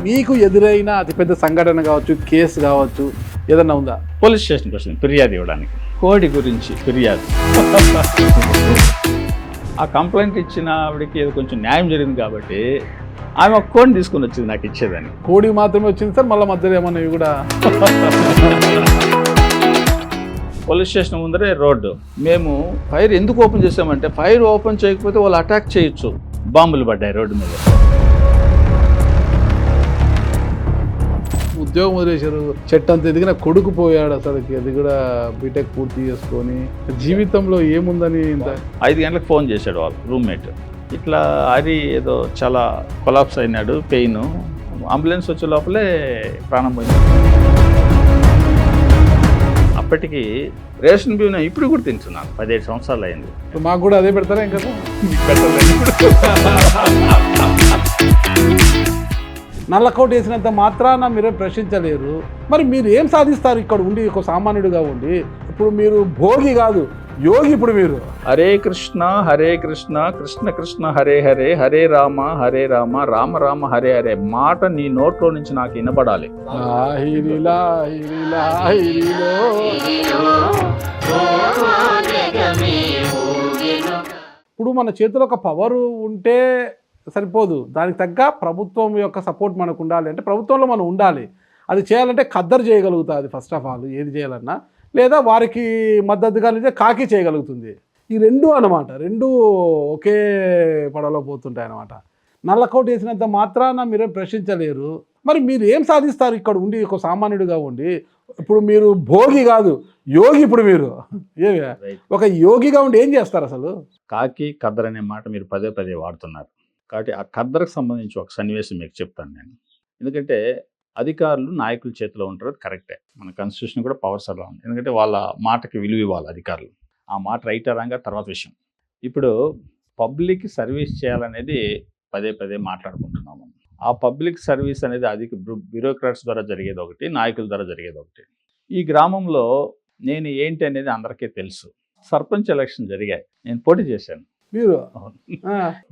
మీకు ఎదురైన అతిపెద్ద సంఘటన కావచ్చు, కేసు కావచ్చు, ఏదన్నా ఉందా? పోలీస్ స్టేషన్కి వచ్చింది ఫిర్యాదు ఇవ్వడానికి, కోడి గురించి ఫిర్యాదు. ఆ కంప్లైంట్ ఇచ్చిన ఆవిడకి ఏదో కొంచెం న్యాయం జరిగింది కాబట్టి ఆమె ఒక కోడిని తీసుకుని వచ్చింది నాకు ఇచ్చేదని. కోడి మాత్రమే వచ్చింది సార్, మళ్ళీ మధ్యలో ఏమన్నా ఇవి కూడా? పోలీస్ స్టేషన్ ముందరే రోడ్డు. మేము ఫైర్ ఎందుకు ఓపెన్ చేసామంటే, ఫైర్ ఓపెన్ చేయకపోతే వాళ్ళు అటాక్ చేయొచ్చు. బాంబులు పడ్డాయి రోడ్డు మీద. ఉద్యోగం వదిలేశారు, చెట్టు అంత ఎదిగిన కొడుకు పోయాడు అసలుకి, అది కూడా బీటెక్ పూర్తి చేసుకొని. జీవితంలో ఏముందని ఇంత 5 గంటలకు ఫోన్ చేశాడు వాళ్ళ రూమ్మేట్, ఇట్లా హరి ఏదో చాలా కొలాప్స్ అయినాడు, పెయిన్, అంబులెన్స్ వచ్చే లోపలే ప్రాణం పోయింది. అప్పటికి రేషన్ బియ్యం ఇప్పుడు కూడా తింటున్నాను, 17 సంవత్సరాలు అయింది. మాకు కూడా అదే పెడతారా ఇంకా? నల్లకోట వేసినంత మాత్రాన మీరేం ప్రశ్నించలేరు. మరి మీరు ఏం సాధిస్తారు ఇక్కడ ఉండి, ఒక సామాన్యుడిగా ఉండి? ఇప్పుడు మీరు భోగి కాదు, యోగి. ఇప్పుడు మీరు హరే కృష్ణ కృష్ణ కృష్ణ హరే హరే, హరే రామ రామ రామ హరే హరే మాట నీ నోట్లో నుంచి నాకు వినపడాలి. ఇప్పుడు మన చేతిలో ఒక పవర్ ఉంటే సరిపోదు, దానికి తగ్గ ప్రభుత్వం యొక్క సపోర్ట్ మనకు ఉండాలి. అంటే ప్రభుత్వంలో మనం ఉండాలి. అది చేయాలంటే ఖద్దరు చేయగలుగుతుంది ఫస్ట్ ఆఫ్ ఆల్, ఏది చేయాలన్నా. లేదా వారికి మద్దతుగా నిలిచే కాకి చేయగలుగుతుంది. ఈ రెండు అన్నమాట, రెండు ఒకే పడవలో పోతుంటాయి అన్నమాట. నల్లకోట వేసినంత మాత్రాన మీరేం ప్రశ్నించలేరు. మరి మీరు ఏం సాధిస్తారు ఇక్కడ ఉండి, ఒక సామాన్యుడిగా ఉండి? ఇప్పుడు మీరు భోగి కాదు, యోగి. ఇప్పుడు మీరు ఒక యోగిగా ఉండి ఏం చేస్తారు అసలు? కాకి ఖద్దర్ అనే మాట మీరు పదే పదే వాడుతున్నారు కాబట్టి ఆ ఖద్దర్కి సంబంధించి ఒక సన్నివేశం మీకు చెప్తాను నేను. ఎందుకంటే అధికారులు నాయకుల చేతిలో ఉంటారు, అది కరెక్టే. మన కాన్స్టిట్యూషన్ కూడా పవర్స్ అలా ఉంది. ఎందుకంటే వాళ్ళ మాటకి విలువ ఇవ్వాలి అధికారులు. ఆ మాట రైట్ రంగా తర్వాత విషయం. ఇప్పుడు పబ్లిక్ సర్వీస్ చేయాలనేది పదే పదే మాట్లాడుకుంటున్నాము. ఆ పబ్లిక్ సర్వీస్ అనేది అధిక బ్యూరోక్రాట్స్ ద్వారా జరిగేది ఒకటి, నాయకుల ద్వారా జరిగేది ఒకటి. ఈ గ్రామంలో నేను ఏంటి అనేది అందరికీ తెలుసు. సర్పంచ్ ఎలక్షన్ జరిగాయి, నేను పోటీ చేశాను. మీరు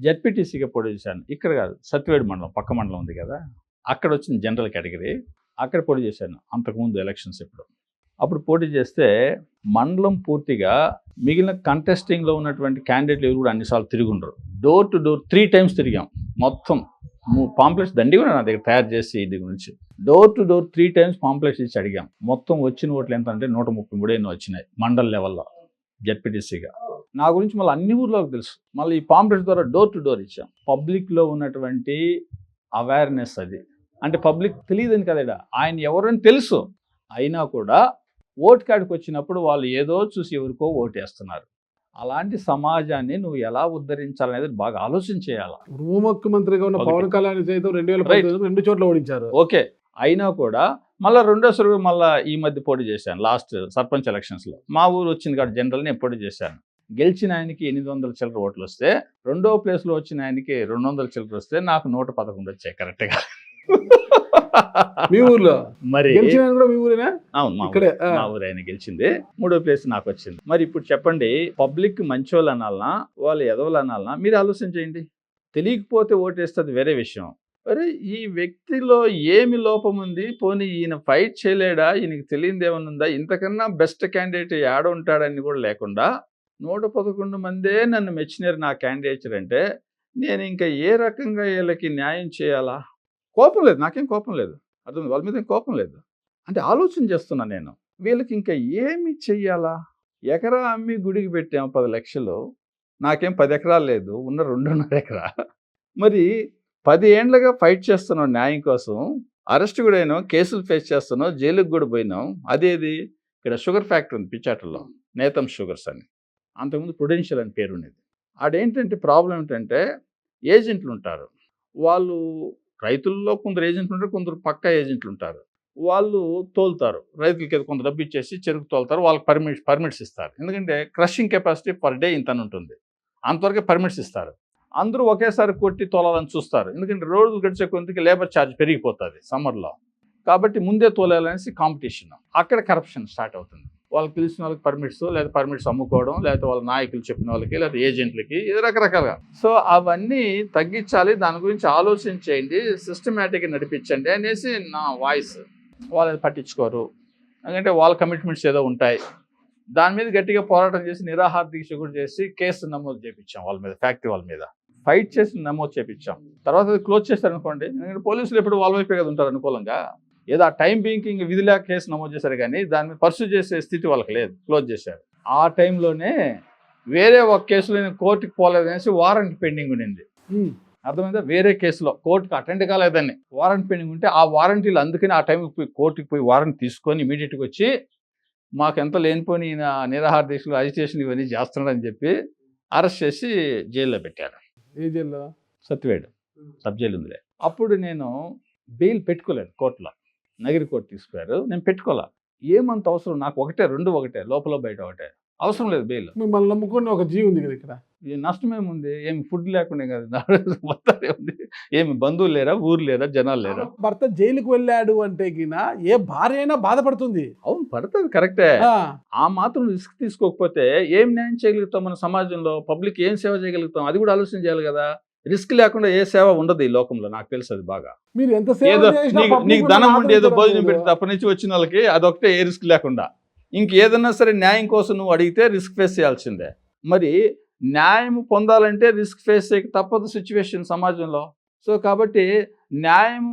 జెడ్పీటీసీగా పోటీ చేశాను. ఇక్కడ కాదు, సత్యవేడు మండలం, పక్క మండలం ఉంది కదా, అక్కడ వచ్చింది జనరల్ కేటగిరీ, అక్కడ పోటీ చేశాను. అంతకుముందు ఎలక్షన్స్ అప్పుడు పోటీ చేస్తే మండలం పూర్తిగా మిగిలిన కంటెస్టింగ్లో ఉన్నటువంటి క్యాండిడేట్లు ఎవరు కూడా అన్నిసార్లు తిరుగుండరు. డోర్ టు డోర్ 3 times తిరిగాం. మొత్తం పాంప్లెట్స్ దండి కూడా నా దగ్గర తయారు చేసి ఇది గురించి door to door 3 times pamphlets ఇచ్చి అడిగాం. మొత్తం వచ్చిన ఓట్లు ఎంత అంటే 133 ఎన్నో వచ్చినాయి మండల్ లెవెల్లో జెడ్పీటీసీగా. నా గురించి మళ్ళీ అన్ని ఊర్లోకి తెలుసు. మళ్ళీ ఈ పాంప్లెట్స్ ద్వారా డోర్ టు డోర్ ఇచ్చాం. పబ్లిక్లో ఉన్నటువంటి అవేర్నెస్ అది. అంటే పబ్లిక్ తెలియదని కదా, ఆయన ఎవరని తెలుసు, అయినా కూడా ఓటు కాడికి వచ్చినప్పుడు వాళ్ళు ఏదో చూసి ఎవరికో ఓటేస్తున్నారు. అలాంటి సమాజాన్ని నువ్వు ఎలా ఉద్ధరించాలనేది బాగా ఆలోచన చేయాలి. ఉప ముఖ్యమంత్రిగా ఉన్న పవన్ కళ్యాణ్ సైతం 2015 2 చోట్ల ఓడించారు. ఓకే, అయినా కూడా మళ్ళీ రెండోసారి మళ్ళీ ఈ మధ్య పోటీ చేశాను. లాస్ట్ సర్పంచ్ ఎలక్షన్స్లో మా ఊరు వచ్చింది కాబట్టి జనరల్ నేను పోటీ చేశాను. గెలిచిన ఆయనకి 800 చిల్లర ఓట్లు వస్తే, రెండో ప్లేస్లో వచ్చిన ఆయనకి 200 చిల్లర వస్తే, నాకు 111 వచ్చాయి కరెక్ట్గా. మీ ఊర్లో మరి కూడా మీ ఊరేనా? అవును, మా ఊరు ఆయన గెలిచింది. 3వ ప్లేస్ నాకు వచ్చింది. మరి ఇప్పుడు చెప్పండి, పబ్లిక్ మంచోళ్ళు అనాలనా, వాళ్ళు ఎదవలు అనాలనా? మీరు ఆలోచన చేయండి. తెలియకపోతే ఓటేస్తుంది వేరే విషయం. అరే ఈ వ్యక్తిలో ఏమి లోపం ఉంది, పోనీ ఈయన ఫైట్ చేయలేడా, ఈయనకి తెలియదు ఏమన్నా ఉందా, ఇంతకన్నా బెస్ట్ క్యాండిడేట్ ఏడ ఉంటాడని కూడా లేకుండా 111 మందే నన్ను మెచ్చినారు నా క్యాండిడేచర్ అంటే, నేను ఇంకా ఏ రకంగా వీళ్ళకి న్యాయం చేయాలా? కోపం లేదు, నాకేం కోపం లేదు, అర్థం, వాళ్ళ మీద ఏం కోపం లేదు. అంటే ఆలోచన చేస్తున్నా నేను, వీళ్ళకి ఇంకా ఏమి చెయ్యాలా? ఎకరా అమ్మి గుడికి పెట్టాము 10 లక్షలు, నాకేం 10 ఎకరాలు లేదు, ఉన్న 2.5 ఎకరా. మరి 10 ఏండ్లుగా ఫైట్ చేస్తున్నాం న్యాయం కోసం, అరెస్ట్ కూడా అయినాం, కేసులు ఫేస్ చేస్తున్నాం, జైలుకి కూడా పోయినాం. అదేది, ఇక్కడ షుగర్ ఫ్యాక్టరీ ఉంది పిచ్చాటల్లో, నేతం షుగర్స్ అని, అంతకుముందు ప్రుడెన్షియల్ అని పేరు ఉండేది. ఆడేంటంటే ప్రాబ్లం ఏంటంటే ఏజెంట్లు ఉంటారు. వాళ్ళు రైతుల్లో కొందరు ఏజెంట్లు ఉంటారు, కొందరు పక్కా ఏజెంట్లు ఉంటారు. వాళ్ళు తోలుతారు, రైతులకి కొంత డబ్బు ఇచ్చేసి చెరుకు తోలుతారు, వాళ్ళకి పర్మిట్స్ ఇస్తారు. ఎందుకంటే క్రషింగ్ కెపాసిటీ పర్ డే ఇంత ఉంటుంది, అంతవరకే పర్మిట్స్ ఇస్తారు. అందరూ ఒకేసారి కొట్టి తోలాలని చూస్తారు, ఎందుకంటే రోజులు గడిచే కొంతకి లేబర్ ఛార్జ్ పెరిగిపోతుంది సమ్మర్లో. కాబట్టి ముందే తోలాలనేసి కాంపిటీషన్, అక్కడ కరప్షన్ స్టార్ట్ అవుతుంది. వాళ్ళకి తెలిసిన వాళ్ళకి పర్మిట్స్, లేదా పర్మిట్స్ అమ్ముకోవడం, లేకపోతే వాళ్ళ నాయకులు చెప్పిన వాళ్ళకి, లేదా ఏజెంట్లకి, ఇది రకరకాలుగా. సో అవన్నీ తగ్గించాలి, దాని గురించి ఆలోచించేయండి, సిస్టమేటిక్గా నడిపించండి అనేసి నా వాయిస్. వాళ్ళు పట్టించుకోరు, ఎందుకంటే వాళ్ళ కమిట్మెంట్స్ ఏదో ఉంటాయి. దాని మీద గట్టిగా పోరాటం చేసి నిరాహార దీక్ష కూడా చేసి కేసు నమోదు చేయించాం వాళ్ళ మీద, ఫ్యాక్టరీ వాళ్ళ మీద ఫైట్ చేసి నమోదు చేయించాం. తర్వాత అది క్లోజ్ చేశారనుకోండి, ఎందుకంటే పోలీసులు ఎప్పుడు వాళ్ళ వైపే కదా ఉంటారు అనుకూలంగా. ఏదో ఆ టైం బీయింగ్ ఇంక విధి లేక కేసు నమోదు చేశారు, కానీ దాని మీద పర్సూ చేసే స్థితి వాళ్ళకి లేదు, క్లోజ్ చేశారు. ఆ టైంలోనే వేరే ఒక కేసులో నేను కోర్టుకి పోలేదనేసి వారెంట్ పెండింగ్ ఉండింది. అర్థమైందా? వేరే కేసులో కోర్టుకు అటెండ్ కాలేదని వారెంట్ పెండింగ్ ఉంటే, ఆ వారంటీలు అందుకని ఆ టైంకి పోయి కోర్టుకి పోయి వారెంట్ తీసుకొని ఇమీడియట్గా వచ్చి మాకు ఎంత లేనిపోని ఈయన నిరాహార దీక్షలు, అజిటేషన్ ఇవన్నీ చేస్తున్నాడని చెప్పి అరెస్ట్ చేసి జైల్లో పెట్టారు. ఏ జైల్లో? సత్యవేడు సబ్ జైలు ఉందిలే. అప్పుడు నేను బెయిల్ పెట్టుకోలేదు కోర్టులో, నగిరి కోర్టు తీసుకుపోయారు, నేను పెట్టుకోలే. ఏమంత అవసరం నాకు? ఒకటే లోపల బయట ఒకటే, అవసరం లేదు బెయిల్. మిమ్మల్ని నమ్ముకుని ఒక జీవి ఉంది కదా ఇక్కడ, ఈ నష్టం ఏముంది? ఏమి ఫుడ్ లేకుండా కదా మొత్తం ఉంది. ఏమి బంధువులు లేరా, ఊరు లేరా, జనాలు లేరా? భర్త జైలుకు వెళ్ళాడు అంటే గిన ఏ భార్య అయినా బాధపడుతుంది. అవును, పడుతుంది, కరెక్టే. ఆ మాత్రం రిస్క్ తీసుకోకపోతే ఏం న్యాయం చేయగలుగుతాం మన సమాజంలో? పబ్లిక్ ఏం సేవ చేయగలుగుతాం? అది కూడా ఆలోచన చేయాలి కదా. రిస్క్ లేకుండా ఏ సేవ ఉండదు ఈ లోకంలో, నాకు తెలుసు అది బాగా. మీరు ఎంత సేవ ఏదో చేసినా నీకు ధనం ఉండి ఏదో భోజనం లేదు. పెడితే అప్పటి నుంచి వచ్చిన వాళ్ళకి అదొకటే, ఏ రిస్క్ లేకుండా. ఇంకేదన్నా సరే న్యాయం కోసం నువ్వు అడిగితే రిస్క్ ఫేస్ చేయాల్సిందే. మరి న్యాయం పొందాలంటే రిస్క్ ఫేస్ చేయక తప్పదు సిచ్యువేషన్ సమాజంలో. సో కాబట్టి న్యాయం,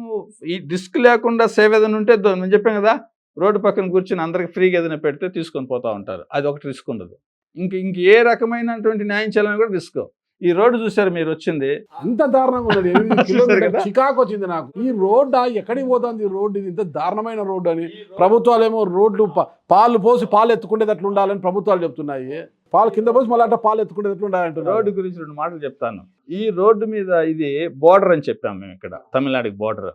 ఈ రిస్క్ లేకుండా సేవ ఏదైనా ఉంటే నేను చెప్పాను కదా, రోడ్డు పక్కన కూర్చొని అందరికి ఫ్రీగా ఏదైనా పెడితే తీసుకొని పోతూ ఉంటారు, అది ఒకటి రిస్క్ ఉండదు. ఇంక ఏ రకమైనటువంటి న్యాయం చేయాలని కూడా రిస్క్. ఈ రోడ్డు చూసారు మీరు వచ్చింది, అంత దారుణంగా ఉన్నది. 8 కిలోమీటర్లు చికాకు వచ్చింది నాకు. ఈ రోడ్డు ఎక్కడికి పోతుంది? ఈ రోడ్డు ఇది ఇంత దారుణమైన రోడ్డు అని ప్రభుత్వాలు ఏమో రోడ్లు పాలు పోసి పాలు ఎత్తుకునేటట్లు ఉండాలని ప్రభుత్వాలు చెప్తున్నాయి. పాలు కింద పోసి మళ్ళీ అంటే పాలు ఎత్తుకునేటట్లు ఉండాలంటున్నారు. రోడ్డు గురించి 2 మాటలు చెప్తాను. ఈ రోడ్డు మీద ఇది బోర్డర్ అని చెప్పాము మేము, ఇక్కడ తమిళనాడుకి బోర్డర్.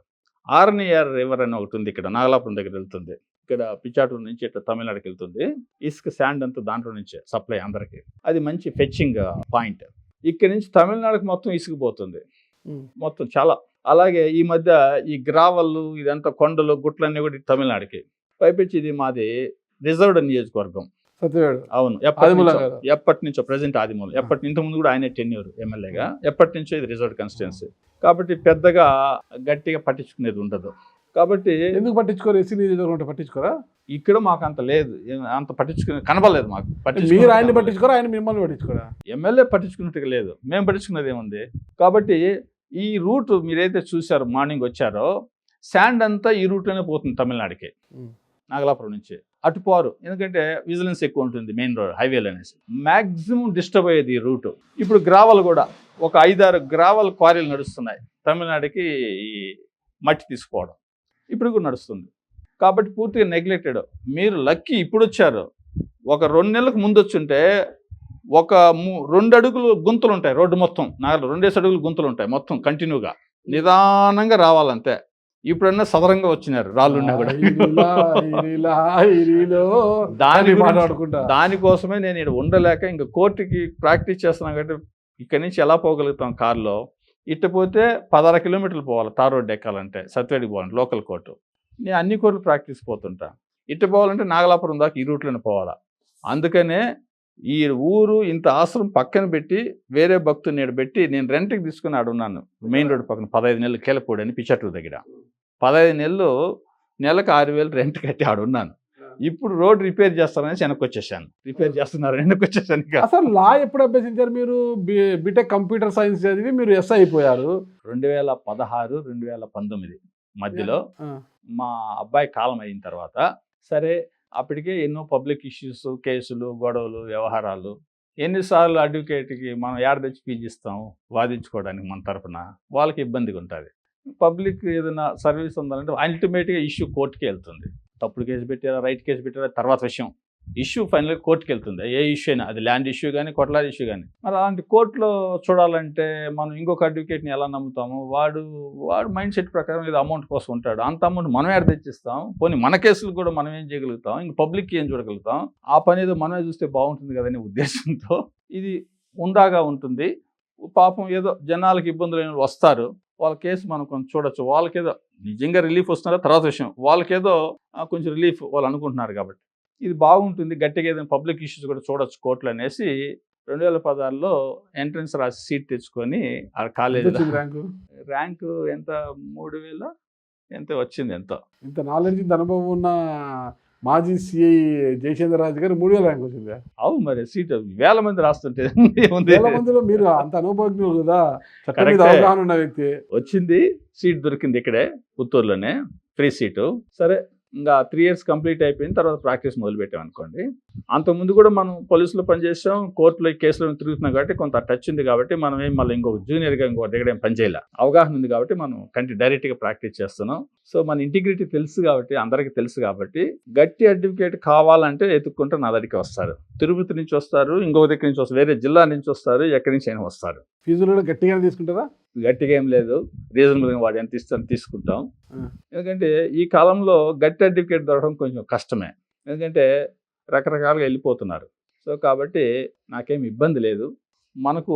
ఆర్నియర్ రివర్ అని ఒకటి ఉంది ఇక్కడ, నాగలాపురం దగ్గర వెళ్తుంది. ఇక్కడ పిచ్చాటూరు నుంచి ఇట్లా తమిళనాడుకి వెళ్తుంది. ఇసుక శాండ్ అంతా దాంట్లో నుంచే సప్లై అందరికి. అది మంచి ఫెచ్చింగ్ పాయింట్. ఇక్కడ నుంచి తమిళనాడుకి మొత్తం ఇసుకుపోతుంది మొత్తం చాలా. అలాగే ఈ మధ్య ఈ గ్రావల్ ఇదంతా కొండలు గుట్లన్నీ కూడా తమిళనాడుకి. పైపించి ఇది మాది రిజర్వ్డ్ నియోజకవర్గం సత్యవేడు. అవును, ఎప్పటి నుంచో ప్రజెంట్ ఆదిమూలం, ఇంత ముందు కూడా ఆయన టెన్యూర్ ఎమ్మెల్యేగా, ఎప్పటి నుంచో ఇది రిజర్వ్డ్ కాన్స్టిట్యున్సీ. కాబట్టి పెద్దగా గట్టిగా పట్టించుకునేది ఉండదు. కాబట్టి ఎందుకు పట్టించుకోరు? ఎస్సీ నియోజకవర్గం పట్టించుకోరా? ఇక్కడ మాకు అంత లేదు, అంత పట్టించుకునే కనబడలేదు మాకు. మీరు ఆయన్ని పట్టించుకోరా, ఆయన మిమ్మల్ని పట్టించుకోరా? ఎమ్మెల్యే పట్టించుకున్నట్టుగా లేదు, మేము పట్టించుకున్నది ఏముంది. కాబట్టి ఈ రూట్ మీరైతే చూసారో, మార్నింగ్ వచ్చారో, శాండ్ అంతా ఈ రూట్లోనే పోతుంది తమిళనాడుకి, నాగలాపురం నుంచి అటు పోరు. ఎందుకంటే విజిలెన్స్ ఎక్కువ ఉంటుంది మెయిన్ రోడ్ హైవేలు అనేసి. మ్యాక్సిమం డిస్టర్బ్ అయ్యేది ఈ రూటు. ఇప్పుడు గ్రావల్ కూడా ఒక 5-6 గ్రావల్ క్వారీలు నడుస్తున్నాయి తమిళనాడుకి, ఈ మట్టి తీసుకోవడం ఇప్పుడు కూడా నడుస్తుంది. కాబట్టి పూర్తిగా నెగ్లెక్టెడ్. మీరు లక్కీ ఇప్పుడు వచ్చారు, ఒక 2 నెలలకు ముందు వచ్చుంటే ఒక 2 అడుగులు గుంతలు ఉంటాయి రోడ్డు మొత్తం. 2 అడుగులు గుంతలు ఉంటాయి మొత్తం కంటిన్యూగా, నిదానంగా రావాలంతే. ఇప్పుడన్నా సదరంగా వచ్చినారు రాళ్ళున్నా కూడా. దానికోసమే నేను ఇక్కడ ఉండలేక ఇంకా కోర్టుకి ప్రాక్టీస్ చేస్తున్నాను. కాబట్టి ఇక్కడి నుంచి ఎలా పోగలుగుతాం కార్లో? ఇట్టపోతే 16 కిలోమీటర్లు పోవాలి తార్ రోడ్డు ఎక్కాలంటే, సత్యవేడికి పోవాలంటే లోకల్ కోర్టు. నేను అన్ని కోర్టులు ప్రాక్టీస్ పోతుంటా. ఇట్ట పోవాలంటే నాగలాపురం దాకా ఈ రూట్లోనే పోవాలా. అందుకనే ఈ ఊరు ఇంత ఆశ్రమం పక్కన పెట్టి వేరే భక్తుని నేను పెట్టి నేను రెంట్కి తీసుకుని ఆడున్నాను మెయిన్ రోడ్డు పక్కన 15 నెలలు కేలపూడి అని పిచ్చాటూరు దగ్గర. 15 నెలలు నెలకు 6,000 రెంట్ కట్టి ఆడున్నాను. ఇప్పుడు రోడ్ రిపేర్ చేస్తారని వెనక్కి వచ్చేసాను. రిపేర్ చేస్తున్నారు వెనక్కి వచ్చేసాను. అసలు లా ఎప్పుడు అభ్యసించారు మీరు? బీటెక్ కంప్యూటర్ సైన్స్ చదివి మీరు ఎస్ఐ అయిపోయారు 2016, 2019 మధ్యలో. మా అబ్బాయి కాలం అయిన తర్వాత సరే అప్పటికే ఎన్నో పబ్లిక్ ఇష్యూస్, కేసులు, గొడవలు, వ్యవహారాలు. ఎన్నిసార్లు అడ్వకేట్కి మనం ఏడ తెచ్చి పీజిస్తాం వాదించుకోవడానికి మన తరఫున, వాళ్ళకి ఇబ్బందిగా ఉంటుంది. పబ్లిక్ ఏదైనా సర్వీస్ ఉందంటే అల్టిమేట్గా ఇష్యూ కోర్టుకి వెళ్తుంది. తప్పుడు కేసు పెట్టారా, రైట్ కేసు పెట్టారా తర్వాత విషయం. ఇష్యూ ఫైనల్గా కోర్టుకి వెళ్తుంది. ఏ ఇష్యూ అయినా, అది ల్యాండ్ ఇష్యూ కానీ కొట్లాడి ఇష్యూ కానీ. మరి అలాంటి కోర్టులో చూడాలంటే మనం ఇంకొక అడ్వకేట్ని ఎలా నమ్ముతాము? వాడు మైండ్ సెట్ ప్రకారం ఏదో అమౌంట్ కోసం ఉంటాడు. అంత అమౌంట్ మనం ఏడ తెచ్చిస్తాం? పోనీ మన కేసులు కూడా మనం ఏం చేయగలుగుతాం? ఇంక పబ్లిక్కి ఏం చూడగలుగుతాం? ఆ పని ఏదో మనమే చూస్తే బాగుంటుంది కదనే ఉద్దేశంతో ఇది ఉందాగా ఉంటుంది. పాపం ఏదో జనాలకు ఇబ్బందులు వస్తారు, వాళ్ళ కేసు మనం కొంచెం చూడొచ్చు. వాళ్ళకేదో నిజంగా రిలీఫ్ వస్తున్నారో తర్వాత విషయం, వాళ్ళకేదో కొంచెం రిలీఫ్ వాళ్ళు అనుకుంటున్నారు కాబట్టి ఇది బాగుంటుంది, గట్టిగా ఏదైనా పబ్లిక్ ఇష్యూస్ కూడా చూడొచ్చు కోర్టులు అనేసి 2016లో ఎంట్రన్స్ రాసి సీట్ తెచ్చుకొని ఆ ఎంత కాలేజీలో వచ్చింది ర్యాంకు? ర్యాంకు ఎంత 3000 ఎంత వచ్చింది ఎంతో. ఇంత నాలెడ్జ్ ఇంత అనుభవం ఉన్న మాజీ సిఐ జయచంద్ర రాజు గారు 3000 ర్యాంక్ వచ్చిందా? అవును మరి సీట్ వేల మంది రాస్తుంటే ఏముంది? వేల మందిలో మీరు అంత అనుభవజ్ఞులు కదా, చట్టం మీద కరెక్టే. అవగాహన ఉన్న వ్యక్తి. వచ్చింది, సీట్ దొరికింది ఇక్కడే పుత్తూరులోనే, ఫ్రీ సీటు. సరే ఇంకా 3 years కంప్లీట్ అయిపోయిన తర్వాత ప్రాక్టీస్ మొదలుపెట్టాం అనుకోండి. అంతకుముందు కూడా మనం పోలీసులో పనిచేసాం, కోర్టులో ఈ కేసులో తిరుగుతున్నాం కాబట్టి కొంత టచ్ ఉంది కాబట్టి మనం ఏం మళ్ళీ ఇంకొక జూనియర్గా ఇంకో దగ్గర ఏం పని చేయాలి. అవగాహన ఉంది కాబట్టి మనం డైరెక్ట్గా ప్రాక్టీస్ చేస్తున్నాం. సో మన ఇంటిగ్రిటీ తెలుసు కాబట్టి, అందరికీ తెలుసు కాబట్టి, గట్టి అడ్వకేట్ కావాలంటే ఎత్తుక్కుంటే నా దగ్గరికి వస్తారు. తిరుపతి నుంచి వస్తారు, ఇంకొక దగ్గర నుంచి వస్తారు, వేరే జిల్లా నుంచి వస్తారు, ఎక్కడి నుంచి అయినా వస్తారు. ఫీజులు కూడా గట్టిగానే తీసుకుంటారా? గట్టిగా ఏం లేదు, రీజనబుల్గా వాడు ఎంత ఇస్తాను తీసుకుంటాం. ఆ. ఎందుకంటే ఈ కాలంలో గట్టి అడ్వకేట్ దొరకడం కొంచెం కష్టమే, ఎందుకంటే రకరకాలుగా వెళ్ళిపోతున్నారు. సో కాబట్టి నాకేం ఇబ్బంది లేదు, మనకు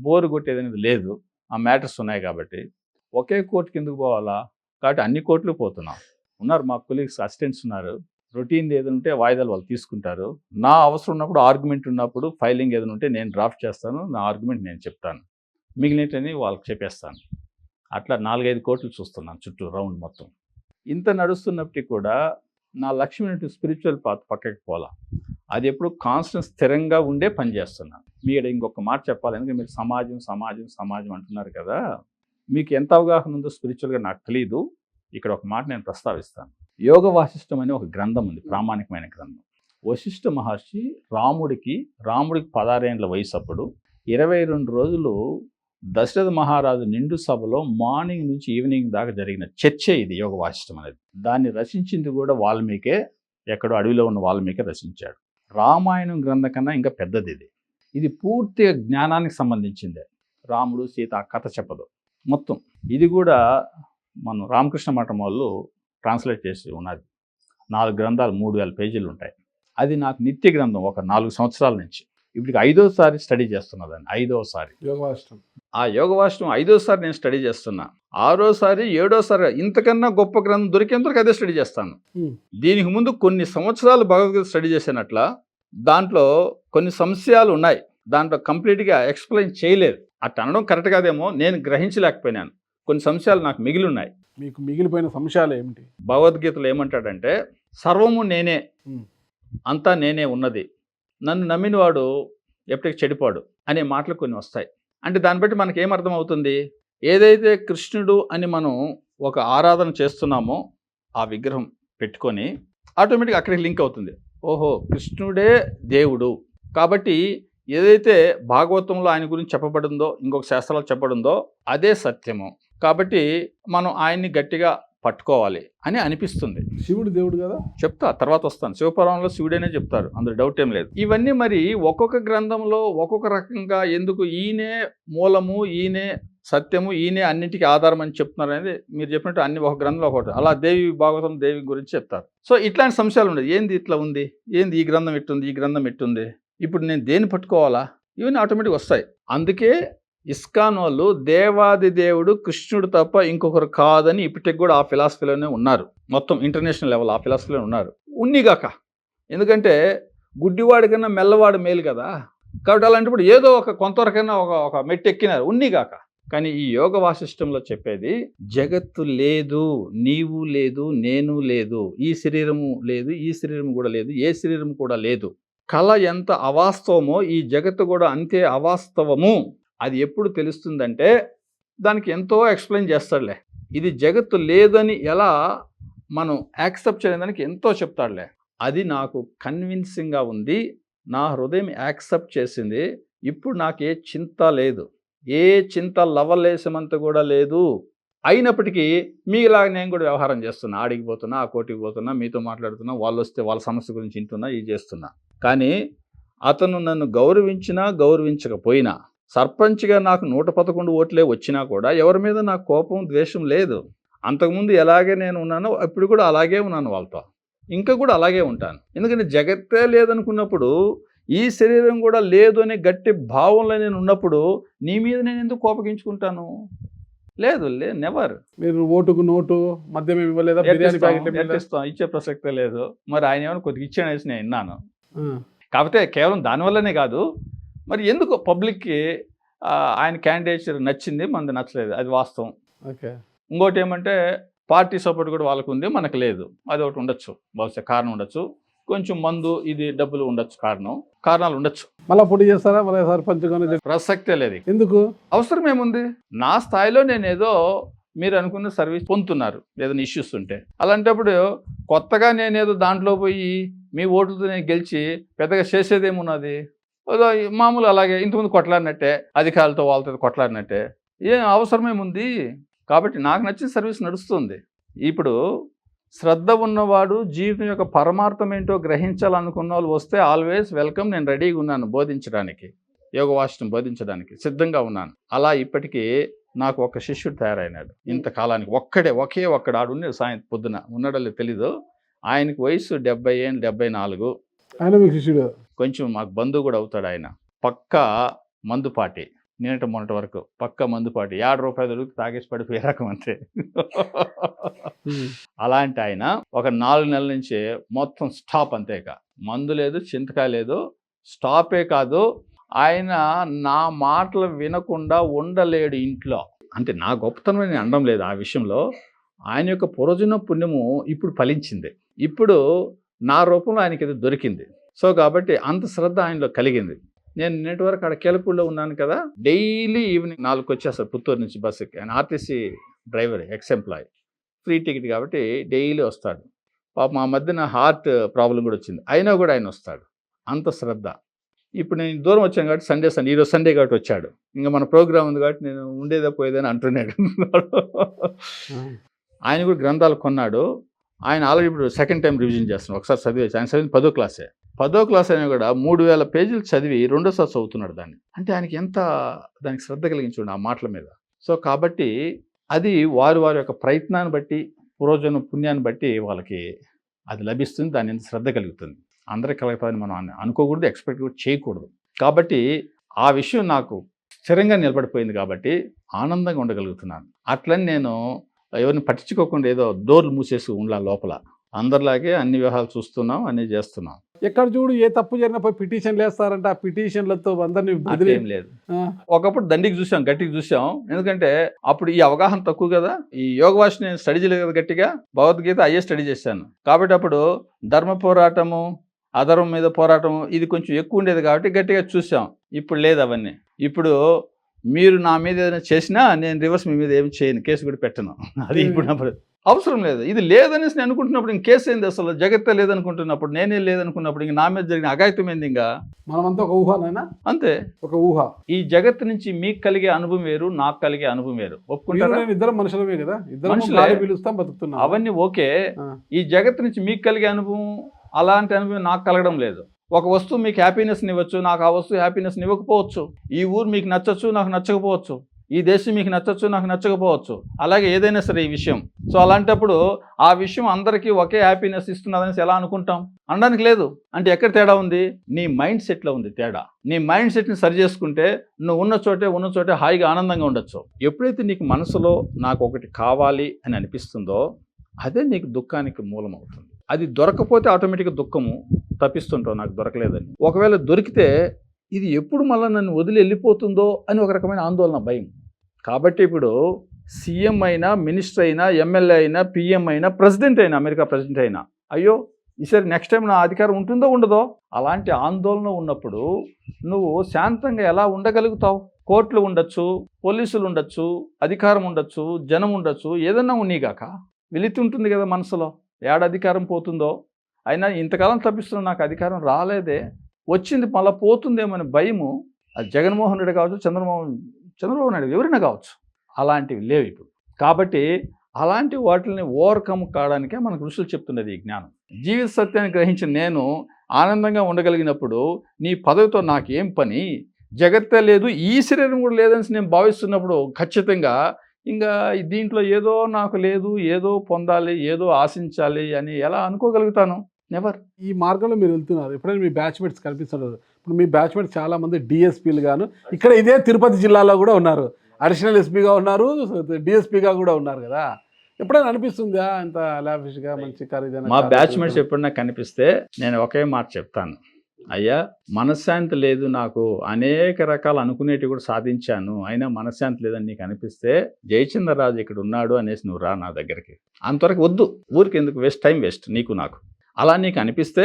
బోరు కొట్టేది అనేది లేదు. ఆ మ్యాటర్స్ ఉన్నాయి కాబట్టి ఒకే కోర్టుకి ఎందుకు పోవాలా కాబట్టి అన్ని కోర్టులు పోతున్నాం. ఉన్నారు మా కొలీగ్స్, అసిస్టెంట్స్ ఉన్నారు, రొటీన్ ఏదైనా ఉంటే వాయిదాలు వాళ్ళు తీసుకుంటారు. నా అవసరం ఉన్నప్పుడు, ఆర్గ్యుమెంట్ ఉన్నప్పుడు, ఫైలింగ్ ఏదైనా ఉంటే నేను డ్రాఫ్ట్ చేస్తాను, నా ఆర్గ్యుమెంట్ నేను చెప్తాను, మిగిలినని వాళ్ళకి చెప్పేస్తాను. అట్లా 4-5 కోట్లు చూస్తున్నాను చుట్టూ రౌండ్ మొత్తం. ఇంత నడుస్తున్నప్పటికీ కూడా నా లక్ష్యం ఏంటి, స్పిరిచువల్ పాత్ పక్కకి పోలా. అది ఎప్పుడు కాన్స్టెంట్ స్థిరంగా ఉండే పని చేస్తున్నాను. మీరు ఇంకొక మాట చెప్పాలి, ఎందుకంటే మీరు సమాజం సమాజం సమాజం అంటున్నారు కదా, మీకు ఎంత అవగాహన ఉందో స్పిరిచువల్గా నాకు తెలియదు. ఇక్కడ ఒక మాట నేను ప్రస్తావిస్తాను. యోగ వాసిష్టం అనే ఒక గ్రంథం ఉంది, ప్రామాణికమైన గ్రంథం. వశిష్ఠ మహర్షి రాముడికి 16 ఏళ్ల వయసు అప్పుడు 22 రోజులు దశరథ మహారాజు నిండు సభలో మార్నింగ్ నుంచి ఈవినింగ్ దాకా జరిగిన చర్చే ఇది యోగ వాసిష్టం అనేది. దాన్ని రచించింది కూడా వాల్మీకే, ఎక్కడో అడవిలో ఉన్న వాల్మీకే రచించాడు. రామాయణం గ్రంథం కన్నా ఇంకా పెద్దది ఇది. ఇది పూర్తిగా జ్ఞానానికి సంబంధించిందే. రాముడు సీత కథ చెప్పదు మొత్తం. ఇది కూడా మన రామకృష్ణ మఠం వాళ్ళు ట్రాన్స్లేట్ చేసి ఉన్నది. 4 గ్రంథాలు, 3000 పేజీలు ఉంటాయి. అది నాకు నిత్య గ్రంథం ఒక 4 సంవత్సరాల నుంచి. ఇప్పటికి 5వసారి స్టడీ చేస్తున్నదాన్ని, 5వసారి. యోగవాష్టం. ఆ యోగవాష్టం 5వసారి నేను స్టడీ చేస్తున్నా. 6వసారి 7వసారి ఇంతకన్నా గొప్ప గ్రంథం దొరికేంతవరకు అదే స్టడీ చేస్తాను. దీనికి ముందు కొన్ని సంవత్సరాలు భగవద్గీత స్టడీ చేసినట్ల దాంట్లో కొన్ని సంశయాలు ఉన్నాయి, దాంట్లో కంప్లీట్గా ఎక్స్ప్లెయిన్ చేయలేదు. అట్లా అనడం కరెక్ట్ కాదేమో, నేను గ్రహించలేకపోయినాను. కొన్ని సంశయాలు నాకు మిగిలి ఉన్నాయి. మీకు మిగిలిపోయిన సంశయాలు ఏమిటి? భగవద్గీతలో ఏమంటాడంటే, సర్వము నేనే, అంతా నేనే ఉన్నది, నన్ను నమ్మినవాడు ఎప్పటికి చెడిపోడు అనే మాటలు కొన్ని వస్తాయి. అంటే దాన్ని బట్టి మనకి ఏమర్థం అవుతుంది, ఏదైతే కృష్ణుడు అని మనం ఒక ఆరాధన చేస్తున్నామో ఆ విగ్రహం పెట్టుకొని ఆటోమేటిక్గా అక్కడికి లింక్ అవుతుంది. ఓహో, కృష్ణుడే దేవుడు కాబట్టి ఏదైతే భాగవతంలో ఆయన గురించి చెప్పబడిందో, ఇంకొక శాస్త్రాలు చెప్పబడిందో అదే సత్యము కాబట్టి మనం ఆయన్ని గట్టిగా పట్టుకోవాలి అని అనిపిస్తుంది. శివుడు దేవుడు కదా, చెప్తా తర్వాత వస్తాను. శివపురాణంలో శివుడేనే చెప్తారు, అందులో డౌట్ ఏం లేదు. ఇవన్నీ మరి ఒక్కొక్క గ్రంథంలో ఒక్కొక్క రకంగా ఎందుకు ఈయనే మూలము, ఈయనే సత్యము, ఈయనే అన్నింటికీ ఆధారం అని చెప్తున్నారు అనేది మీరు చెప్పినట్టు అన్ని ఒక గ్రంథంలో ఒకటి. అలా దేవి భాగవతం దేవి గురించి చెప్తారు. సో ఇట్లాంటి సంశయాలు ఉండదు. ఏంది ఇట్లా ఉంది, ఏంది ఈ గ్రంథం ఎట్టుంది, ఈ గ్రంథం ఎట్టుంది, ఇప్పుడు నేను దేన్ని పట్టుకోవాలా, ఇవన్నీ ఆటోమేటిక్గా వస్తాయి. అందుకే ఇస్కాన్ వాళ్ళు దేవాది దేవుడు కృష్ణుడు తప్ప ఇంకొకరు కాదని ఇప్పటికి కూడా ఆ ఫిలాసఫీలోనే ఉన్నారు. మొత్తం ఇంటర్నేషనల్ లెవెల్ ఆ ఫిలాసఫీలో ఉన్నారు. ఉన్నిగాక, ఎందుకంటే గుడ్డివాడి కన్నా మెల్లవాడు మేలు కదా, కాబట్టి అలాంటప్పుడు ఏదో ఒక కొంతవరకైనా ఒక మెట్టు ఎక్కినారు ఉన్నిగాక. కానీ ఈ యోగ వాసిష్టంలో చెప్పేది జగత్తు లేదు, నీవు లేదు, నేను లేదు, ఈ శరీరము లేదు, ఈ శరీరం కూడా లేదు, ఏ శరీరం కూడా లేదు. కళ ఎంత అవాస్తవమో ఈ జగత్తు కూడా అంతే అవాస్తవము. అది ఎప్పుడు తెలుస్తుందంటే దానికి ఎంతో ఎక్స్ప్లెయిన్ చేస్తాడులే. ఇది జగత్తు లేదని ఎలా మనం యాక్సెప్ట్ చేయడానికి ఎంతో చెప్తాడులే. అది నాకు కన్విన్సింగ్గా ఉంది, నా హృదయం యాక్సెప్ట్ చేసింది. ఇప్పుడు నాకు ఏ చింత లేదు, ఏ చింత లవలేసమంత కూడా లేదు. అయినప్పటికీ మీలాగా నేను కూడా వ్యవహారం చేస్తున్నా, ఆడికి పోతున్నా, ఆ కోటికి పోతున్నా, మీతో మాట్లాడుతున్నా, వాళ్ళు వస్తే వాళ్ళ సమస్య గురించి వింటున్నా, ఇది చేస్తున్నా. కానీ అతను నన్ను గౌరవించినా గౌరవించకపోయినా, సర్పంచ్గా నాకు 111 ఓట్లే వచ్చినా కూడా ఎవరి మీద నాకు కోపం, ద్వేషం లేదు. అంతకుముందు ఎలాగే నేను ఉన్నానో ఇప్పుడు కూడా అలాగే ఉన్నాను, వాళ్ళతో ఇంకా కూడా అలాగే ఉంటాను. ఎందుకంటే జగత్తే లేదనుకున్నప్పుడు, ఈ శరీరం కూడా లేదు అనే గట్టి భావంలో నేను ఉన్నప్పుడు నీ మీద నేను ఎందుకు కోపగించుకుంటాను? లేదు నెవర్. మీరు ఓటుకు నోటు మద్యం ఏమి ఇవ్వలేదా? బిర్యానీ ప్యాకెట్ ఇచ్చే ప్రసక్తే లేదు. మరి ఆయన ఏమైనా కొద్దిగా ఇచ్చాడనేసి నేను విన్నాను. కాకపోతే కేవలం దానివల్లనే కాదు, మరి ఎందుకు పబ్లిక్కి ఆయన క్యాండిడేచర్ నచ్చింది, మనది నచ్చలేదు, అది వాస్తవం. ఓకే. ఇంకోటి ఏమంటే పార్టీ సపోర్ట్ కూడా వాళ్ళకు ఉంది, మనకు లేదు. అది ఒకటి ఉండొచ్చు, బహుశా కారణం ఉండొచ్చు. కొంచెం మందు ఇది డబ్బులు ఉండొచ్చు, కారణాలు ఉండొచ్చు. మళ్ళీ పోటీ చేస్తారా? మళ్ళీ సర్పంచ్ ప్రసక్తే లేదు. ఎందుకు? అవసరం ఏముంది? నా స్థాయిలో నేను ఏదో మీరు అనుకున్న సర్వీస్ పొందుతున్నారు, ఏదైనా ఇష్యూస్ ఉంటే. అలాంటప్పుడు కొత్తగా నేనేదో దాంట్లో పోయి మీ ఓట్లతో నేను గెలిచి పెద్దగా చేసేదేమున్నది? ఏదో మామూలు అలాగే ఇంతకుముందు కొట్లాడినట్టే, అధికారులతో వాళ్ళతో కొట్లాడినట్టే. ఏం అవసరమేముంది? కాబట్టి నాకు నచ్చిన సర్వీస్ నడుస్తుంది. ఇప్పుడు శ్రద్ధ ఉన్నవాడు జీవితం యొక్క పరమార్థం ఏంటో గ్రహించాలనుకున్న వాళ్ళు వస్తే ఆల్వేస్ వెల్కమ్. నేను రెడీగా ఉన్నాను బోధించడానికి, యోగ వాసిష్టం బోధించడానికి సిద్ధంగా ఉన్నాను. అలా ఇప్పటికీ నాకు ఒక శిష్యుడు తయారైనాడు. ఇంతకాలానికి ఒకే ఒక్కడు ఆడున్నాడు. సాయంత్రం పొద్దున ఉన్నాడో తెలీదు. ఆయనకి వయసు 70 ఏళ్ళు, 74. ఆయన మీకు శిష్యుడు? కొంచెం మాకు బంధువు కూడా అవుతాడు. ఆయన పక్కా మందుపాటి, నిన్నటి మొన్నటి వరకు పక్క మందుపాటి. ₹50 దొరికి తాగేసి పడిపోయే రకం అంతే. అలాంటి ఆయన ఒక 4 నెలల నుంచి మొత్తం స్టాప్, అంతేక మందు లేదు, చింతకాయ లేదు. స్టాపే కాదు, ఆయన నా మాటలు వినకుండా ఉండలేడు ఇంట్లో. అంటే నా గొప్పతనం నేను అనడం లేదు ఆ విషయంలో. ఆయన యొక్క పూర్వజన్మ పుణ్యము ఇప్పుడు ఫలించింది. ఇప్పుడు నా రూపంలో ఆయనకి ఇది దొరికింది. సో కాబట్టి అంత శ్రద్ధ ఆయనలో కలిగింది. నేను నిన్నటి వరకు అక్కడ కేలపూడిలో ఉన్నాను కదా, డైలీ ఈవినింగ్ 4కి వచ్చేస్తారు పుత్తూరు నుంచి బస్సుకి. ఆయన RTC driver, ex employee, free ticket కాబట్టి డైలీ వస్తాడు. పాప మా మధ్యన హార్ట్ ప్రాబ్లం కూడా వచ్చింది, అయినా కూడా ఆయన వస్తాడు. అంత శ్రద్ధ. ఇప్పుడు నేను దూరం వచ్చాను కాబట్టి ఈరోజు సండే కాబట్టి వచ్చాడు. ఇంకా మన ప్రోగ్రామ్ ఉంది కాబట్టి నేను ఉండేదా పోయేదని అంటున్నాడు. ఆయన కూడా గ్రంథాలు కొన్నాడు. ఆయన ఆల్రెడీ ఇప్పుడు సెకండ్ టైం రివిజన్ చేస్తున్నాడు. ఒకసారి చదివేసి, ఆయన చదివింది 10వ క్లాసే. 10వ క్లాస్ అయినా కూడా 3000 పేజీలు చదివి రెండోసారి చదువుతున్నాడు దాన్ని. అంటే ఆయనకి ఎంత దానికి శ్రద్ధ కలిగించుండు ఆ మాటల మీద. సో కాబట్టి అది వారి యొక్క ప్రయత్నాన్ని బట్టి, పూర్వజన్మ పుణ్యాన్ని బట్టి వాళ్ళకి అది లభిస్తుంది. దాని ఎంత శ్రద్ధ కలుగుతుంది. అందరికీ కలగతాదని మనం అనుకోకూడదు, ఎక్స్పెక్ట్ కూడా చేయకూడదు. కాబట్టి ఆ విషయం నాకు స్థిరంగా నిలబడిపోయింది కాబట్టి ఆనందంగా ఉండగలుగుతున్నాను. అట్లని నేను ఎవరిని పట్టించుకోకుండా ఏదో డోర్లు మూసేసి ఉండాలి లోపల. అందరిలాగే అన్ని వ్యవహారాలు చూస్తున్నాం, అన్నీ చేస్తున్నాం. ఎక్కడ చూడు ఏ తప్పు జరిగినా పోయి పిటిషన్లు వేస్తారంట. ఆ పిటిషన్లతో అందరినీ ఏం లేదు. ఒకప్పుడు దండికి చూసాం, గట్టికి చూసాం. ఎందుకంటే అప్పుడు ఈ అవగాహన తక్కువ కదా. ఈ యోగ భాష నేను స్టడీ చేయలేదు కదా గట్టిగా. భగవద్గీత అయ్యే స్టడీ చేశాను కాబట్టి అప్పుడు ధర్మ పోరాటము, అధర్మం మీద పోరాటం ఇది కొంచెం ఎక్కువ ఉండేది కాబట్టి గట్టిగా చూసాం. ఇప్పుడు లేదు అవన్నీ. ఇప్పుడు మీరు నా మీద ఏదైనా చేసినా నేను రివర్స్ మీ మీద ఏమి చేయను, కేసు కూడా పెట్టను. అది ఇప్పుడు అవసరం లేదు. ఇది లేదనేసి నేను అనుకుంటున్నప్పుడు ఇంక కేసు ఏంది? అసలు జగత్తే లేదనుకుంటున్నప్పుడు, నేనే లేదనుకున్నప్పుడు ఇంక నా మీద జరిగిన అఘాయితం ఏంది? ఇంకా మనమంతా ఒక ఊహనైనా అంతే, ఒక ఊహ. ఈ జగత్తు నుంచి మీకు కలిగే అనుభవం వేరు, నాకు కలిగే అనుభవం వేరు. ఒప్పుకుంటారా? ఇద్దరం మనుషులమే కదా, మనుషులే పిలుస్తాం, బతుకుతున్నాం. అవన్నీ ఓకే. ఈ జగత్తు నుంచి మీకు కలిగే అనుభవం, అలాంటి అనుభవం నాకు కలగడం లేదు. ఒక వస్తువు మీకు హ్యాపీనెస్ని ఇవ్వచ్చు, నాకు ఆ వస్తువు హ్యాపీనెస్ని ఇవ్వకపోవచ్చు. ఈ ఊరు మీకు నచ్చచ్చు, నాకు నచ్చకపోవచ్చు. ఈ దేశం మీకు నచ్చచ్చు, నాకు నచ్చకపోవచ్చు. అలాగే ఏదైనా సరే ఈ విషయం. సో అలాంటప్పుడు ఆ విషయం అందరికీ ఒకే హ్యాపీనెస్ ఇస్తున్నదనేసి ఎలా అనుకుంటాం? అనడానికి లేదు. అంటే ఎక్కడ తేడా ఉంది? నీ మైండ్ సెట్లో ఉంది తేడా. నీ మైండ్ సెట్ని సరి చేసుకుంటే నువ్వు ఉన్న చోటే హాయిగా ఆనందంగా ఉండొచ్చు. ఎప్పుడైతే నీకు మనసులో నాకు ఒకటి కావాలి అని అనిపిస్తుందో అదే నీకు దుఃఖానికి మూలం అవుతుంది. అది దొరకపోతే ఆటోమేటిక్గా దుఃఖము తప్పిస్తుంటావు, నాకు దొరకలేదని. ఒకవేళ దొరికితే ఇది ఎప్పుడు మళ్ళీ నన్ను వదిలి వెళ్ళిపోతుందో అని ఒక రకమైన ఆందోళన, భయం. కాబట్టి ఇప్పుడు సీఎం అయినా, మినిస్టర్ అయినా, ఎమ్మెల్యే అయినా, పిఎం అయినా, ప్రెసిడెంట్ అయినా, అమెరికా ప్రెసిడెంట్ అయినా, అయ్యో ఈసారి నెక్స్ట్ టైం నా అధికారం ఉంటుందో ఉండదో అలాంటి ఆందోళన ఉన్నప్పుడు నువ్వు శాంతంగా ఎలా ఉండగలుగుతావు? కోర్టులు ఉండొచ్చు, పోలీసులు ఉండొచ్చు, అధికారం ఉండొచ్చు, జనం ఉండొచ్చు, ఏదన్నా ఉన్నీగాక వెలితి ఉంటుంది కదా మనసులో. అధికారం పోతుందో, అయినా ఇంతకాలం తప్పిస్తున్నా నాకు అధికారం రాలేదే, వచ్చింది మళ్ళీ పోతుందేమని భయము. అది జగన్మోహన్ రెడ్డి కావచ్చు, చంద్రబాబు నాయుడు ఎవరైనా కావచ్చు, అలాంటివి లేవు ఇప్పుడు. కాబట్టి అలాంటి వాటిని ఓవర్కమ్ కావడానికే మనకు ఋషులు చెప్తున్నది ఈ జ్ఞానం. జీవిత సత్యాన్ని గ్రహించిన నేను ఆనందంగా ఉండగలిగినప్పుడు నీ పదవితో నాకేం పని, జగత్తే లేదు, ఈ శరీరం కూడా లేదని నేను భావిస్తున్నప్పుడు ఖచ్చితంగా ఇంకా దీంట్లో ఏదో నాకు లేదు, ఏదో పొందాలి, ఏదో ఆశించాలి అని ఎలా అనుకోగలుగుతాను? నెవర్. ఈ మార్గంలో మీరు వెళ్తున్నారు. ఎప్పుడైనా మీ బ్యాచ్మేట్స్ కనిపిస్తున్నారు. ఇప్పుడు మీ బ్యాచ్మేట్స్ చాలామంది డిఎస్పీలు గాను ఇక్కడ ఇదే తిరుపతి జిల్లాలో కూడా ఉన్నారు. అడిషనల్ ఎస్పీగా ఉన్నారు, డిఎస్పీగా కూడా ఉన్నారు కదా. ఎప్పుడైనా అనిపిస్తుందా ఇంత లావిష్గా మంచి ఖరీదైన మా కార్లు బ్యాచ్మేట్స్ తిరుగుతున్నారు? ఎప్పుడన్నా కనిపిస్తే నేను ఒకే మాట చెప్తాను, అయ్యా మనశ్శాంతి లేదు, నాకు అనేక రకాలు అనుకునేటివి కూడా సాధించాను, అయినా మనశ్శాంతి లేదని నీకు అనిపిస్తే జయచంద్రరాజు ఇక్కడ ఉన్నాడు అనేసి నువ్వు రా నా దగ్గరికి. అంతవరకు వద్దు, ఊరికి ఎందుకు వేస్ట్, టైం వేస్ట్ నీకు నాకు. అలా నీకు అనిపిస్తే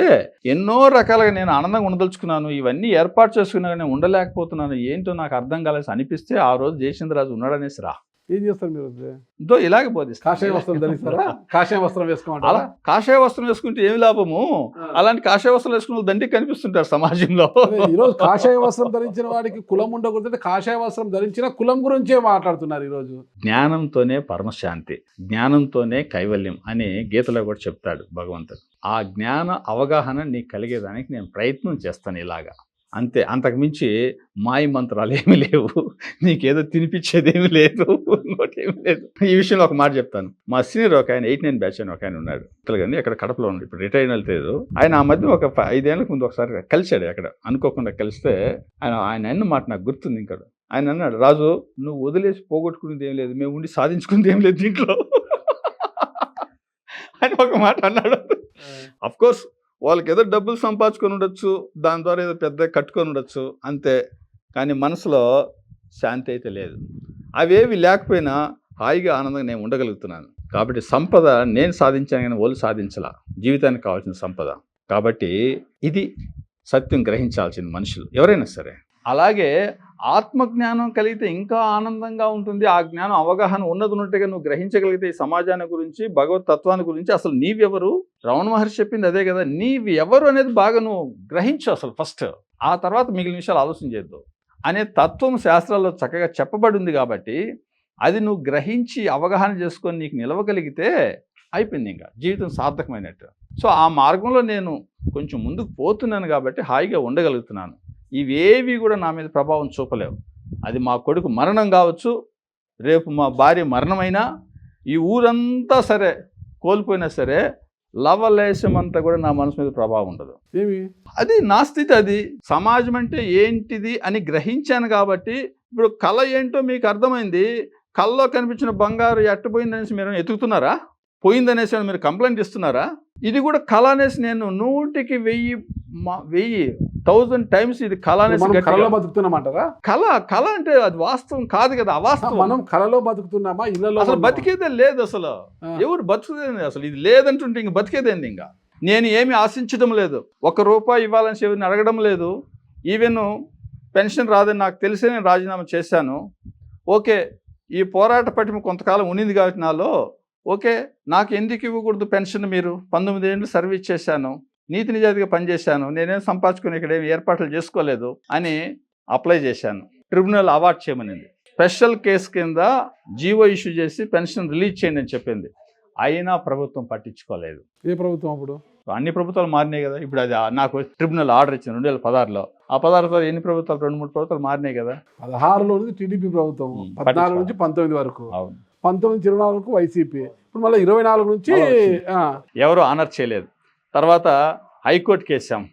ఎన్నో రకాలుగా నేను ఆనందంగా ఉండదలుచుకున్నాను, ఇవన్నీ ఏర్పాటు చేసుకున్నా నేను ఉండలేకపోతున్నాను, ఏంటో నాకు అర్థం కాలేసి అనిపిస్తే ఆ రోజు జయచంద్రరాజు ఉన్నాడనేసి రా. ఏం చేస్తారు మీరు? దో ఇలాగే బోధిస్తా. కాషాయ వస్త్రం ధరిస్తారా? కాషాయ వస్త్రం వేసుకోమంటారా? అలా కాషాయ వస్త్రం వేసుకుంటే ఏమి లాభము? అలాంటి కాషాయ వస్త్రం వేసుకున్న వాళ్ళు దండికి కనిపిస్తుంటారు సమాజంలో. అదే, ఈరోజు కాషాయ వస్త్రం ధరించిన వాడికి కులం ఉండకూడదు, కాషాయ వస్త్రం ధరించిన కులం గురించే మాట్లాడుతున్నారు ఈరోజు. జ్ఞానంతోనే పరమశాంతి, జ్ఞానంతోనే కైవల్యం అని గీతలో కూడా చెప్తాడు భగవంతుడు. ఆ జ్ఞాన అవగాహన నీకు కలిగేదానికి నేను ప్రయత్నం చేస్తాను ఇలాగా, అంతే. అంతకుమించి మాయ మంత్రాలు ఏమీ లేవు, నీకేదో తినిపించేది ఏమీ లేదు, ఇంకోటి ఏమీ లేదు. ఈ విషయంలో ఒక మాట చెప్తాను. మా సీనియర్ ఒక ఆయన 89 బ్యాచ్ అని ఒక ఆయన ఉన్నాడు కానీ అక్కడ కడపలో ఉన్నాడు, ఇప్పుడు రిటైర్ వెళ్తలేదు. ఆయన ఆ మధ్య ఒక 5 ఏళ్ళకి ముందు ఒకసారి కలిశాడు అక్కడ, అనుకోకుండా కలిస్తే ఆయన అన్న మాట నాకు గుర్తుంది. ఇంకా ఆయన అన్నాడు, రాజు నువ్వు వదిలేసి పోగొట్టుకునేది ఏం లేదు, మేము ఉండి సాధించుకునేది ఏం లేదు దీంట్లో అని ఒక మాట అన్నాడు. అఫ్ కోర్స్ వాళ్ళకి ఏదో డబ్బులు సంపాదించుకొని ఉండొచ్చు, దాని ద్వారా ఏదో పెద్ద కట్టుకొని ఉండొచ్చు అంతే, కానీ మనసులో శాంతి అయితే లేదు. అవేవి లేకపోయినా హాయిగా ఆనందంగా నేను ఉండగలుగుతున్నాను. కాబట్టి సంపద నేను సాధించాను కానీ వాళ్ళు సాధించాల, జీవితానికి కావాల్సిన సంపద. కాబట్టి ఇది సత్యం గ్రహించాల్సిన మనుషులు ఎవరైనా సరే. అలాగే ఆత్మజ్ఞానం కలిగితే ఇంకా ఆనందంగా ఉంటుంది. ఆ జ్ఞానం అవగాహన ఉన్నట్టుగా నువ్వు గ్రహించగలిగితే ఈ సమాజాన్ని గురించి, భగవత్ తత్వాన్ని గురించి, అసలు నీవెవరు, రమణ మహర్షి చెప్పింది అదే కదా, నీవు ఎవరు అనేది బాగా నువ్వు గ్రహించు అసలు ఫస్ట్, ఆ తర్వాత మిగిలిన విషయాలు ఆలోచన చేద్దు అనే తత్వం శాస్త్రాల్లో చక్కగా చెప్పబడి ఉంది. కాబట్టి అది నువ్వు గ్రహించి అవగాహన చేసుకొని నీకు నిలవగలిగితే అయిపోయింది, ఇంకా జీవితం సార్థకమైనట్టు. సో ఆ మార్గంలో నేను కొంచెం ముందుకు పోతున్నాను కాబట్టి హాయిగా ఉండగలుగుతున్నాను. ఇవేవి కూడా నా మీద ప్రభావం చూపలేవు. అది మా కొడుకు మరణం కావచ్చు, రేపు మా భార్య మరణమైనా, ఈ ఊరంతా సరే కోల్పోయినా సరే లవలేశం అంతా కూడా నా మనసు మీద ప్రభావం ఉండదు. ఏమి అది నా స్థితి. అది సమాజం అంటే ఏంటిది అని గ్రహించాను కాబట్టి ఇప్పుడు కళ ఏంటో మీకు అర్థమైంది. కళ్ళలో కనిపించిన బంగారు ఎట్టపోయిందనేసి మీరు ఎతుకుతున్నారా? పోయిందనేసి మీరు కంప్లైంట్ ఇస్తున్నారా? ఇది కూడా కళ అనేసి నేను 100కి 1000 టైమ్స్ ఇది కళ అనేసి కళలో బతుకుతున్నామంటారా? కళ అంటే అది వాస్తవం కాదు కదా, అవాస్తవం. మనం కళలో బతుకుతున్నామా? ఇళ్ళలో అసలు బతికేదే లేదు, అసలు ఎవరు బతుకుదేంది, అసలు ఇది లేదంటుంటే ఇంక బతికేదేంది? ఇంకా నేను ఏమి ఆశించడం లేదు, ₹1 ఇవ్వాలని ఎవరిని అడగడం లేదు. ఈవెన్ పెన్షన్ రాదని నాకు తెలిసే నేను రాజీనామా చేశాను. ఓకే, ఈ పోరాట పటిమ కొంతకాలం ఉండింది కాబట్టి నాలో, ఓకే నాకు ఎందుకు ఇవ్వకూడదు పెన్షన్? మీరు 19 ఏళ్ళు సర్వీస్ చేశాను, నీతి నిజాయితీగా పనిచేశాను, నేనేం సంపాదించుకుని ఇక్కడ ఏమి ఏర్పాట్లు చేసుకోలేదు అని అప్లై చేశాను. ట్రిబ్యునల్ అవార్డ్ చేయమనింది. స్పెషల్ కేసు కింద జీవో ఇష్యూ చేసి పెన్షన్ రిలీజ్ చేయండి అని చెప్పింది. అయినా ప్రభుత్వం పట్టించుకోలేదు. ఏ ప్రభుత్వం? అప్పుడు అన్ని ప్రభుత్వాలు మారినాయి కదా. ఇప్పుడు అది నాకు ట్రిబ్యునల్ ఆర్డర్ ఇచ్చింది 2016లో. ఆ 16 ఎన్ని ప్రభుత్వాలు? 2-3 ప్రభుత్వాలు మారినాయి కదా. 16లో నుంచి టీడీపీ ప్రభుత్వం, 14 నుంచి 19 వరకు, అవును, 19-24 వరకు వైసీపీ, ఇప్పుడు మళ్ళీ 24 నుంచి ఎవరు ఆనర్ చేయలేదు. తర్వాత హైకోర్టుకి వేసాం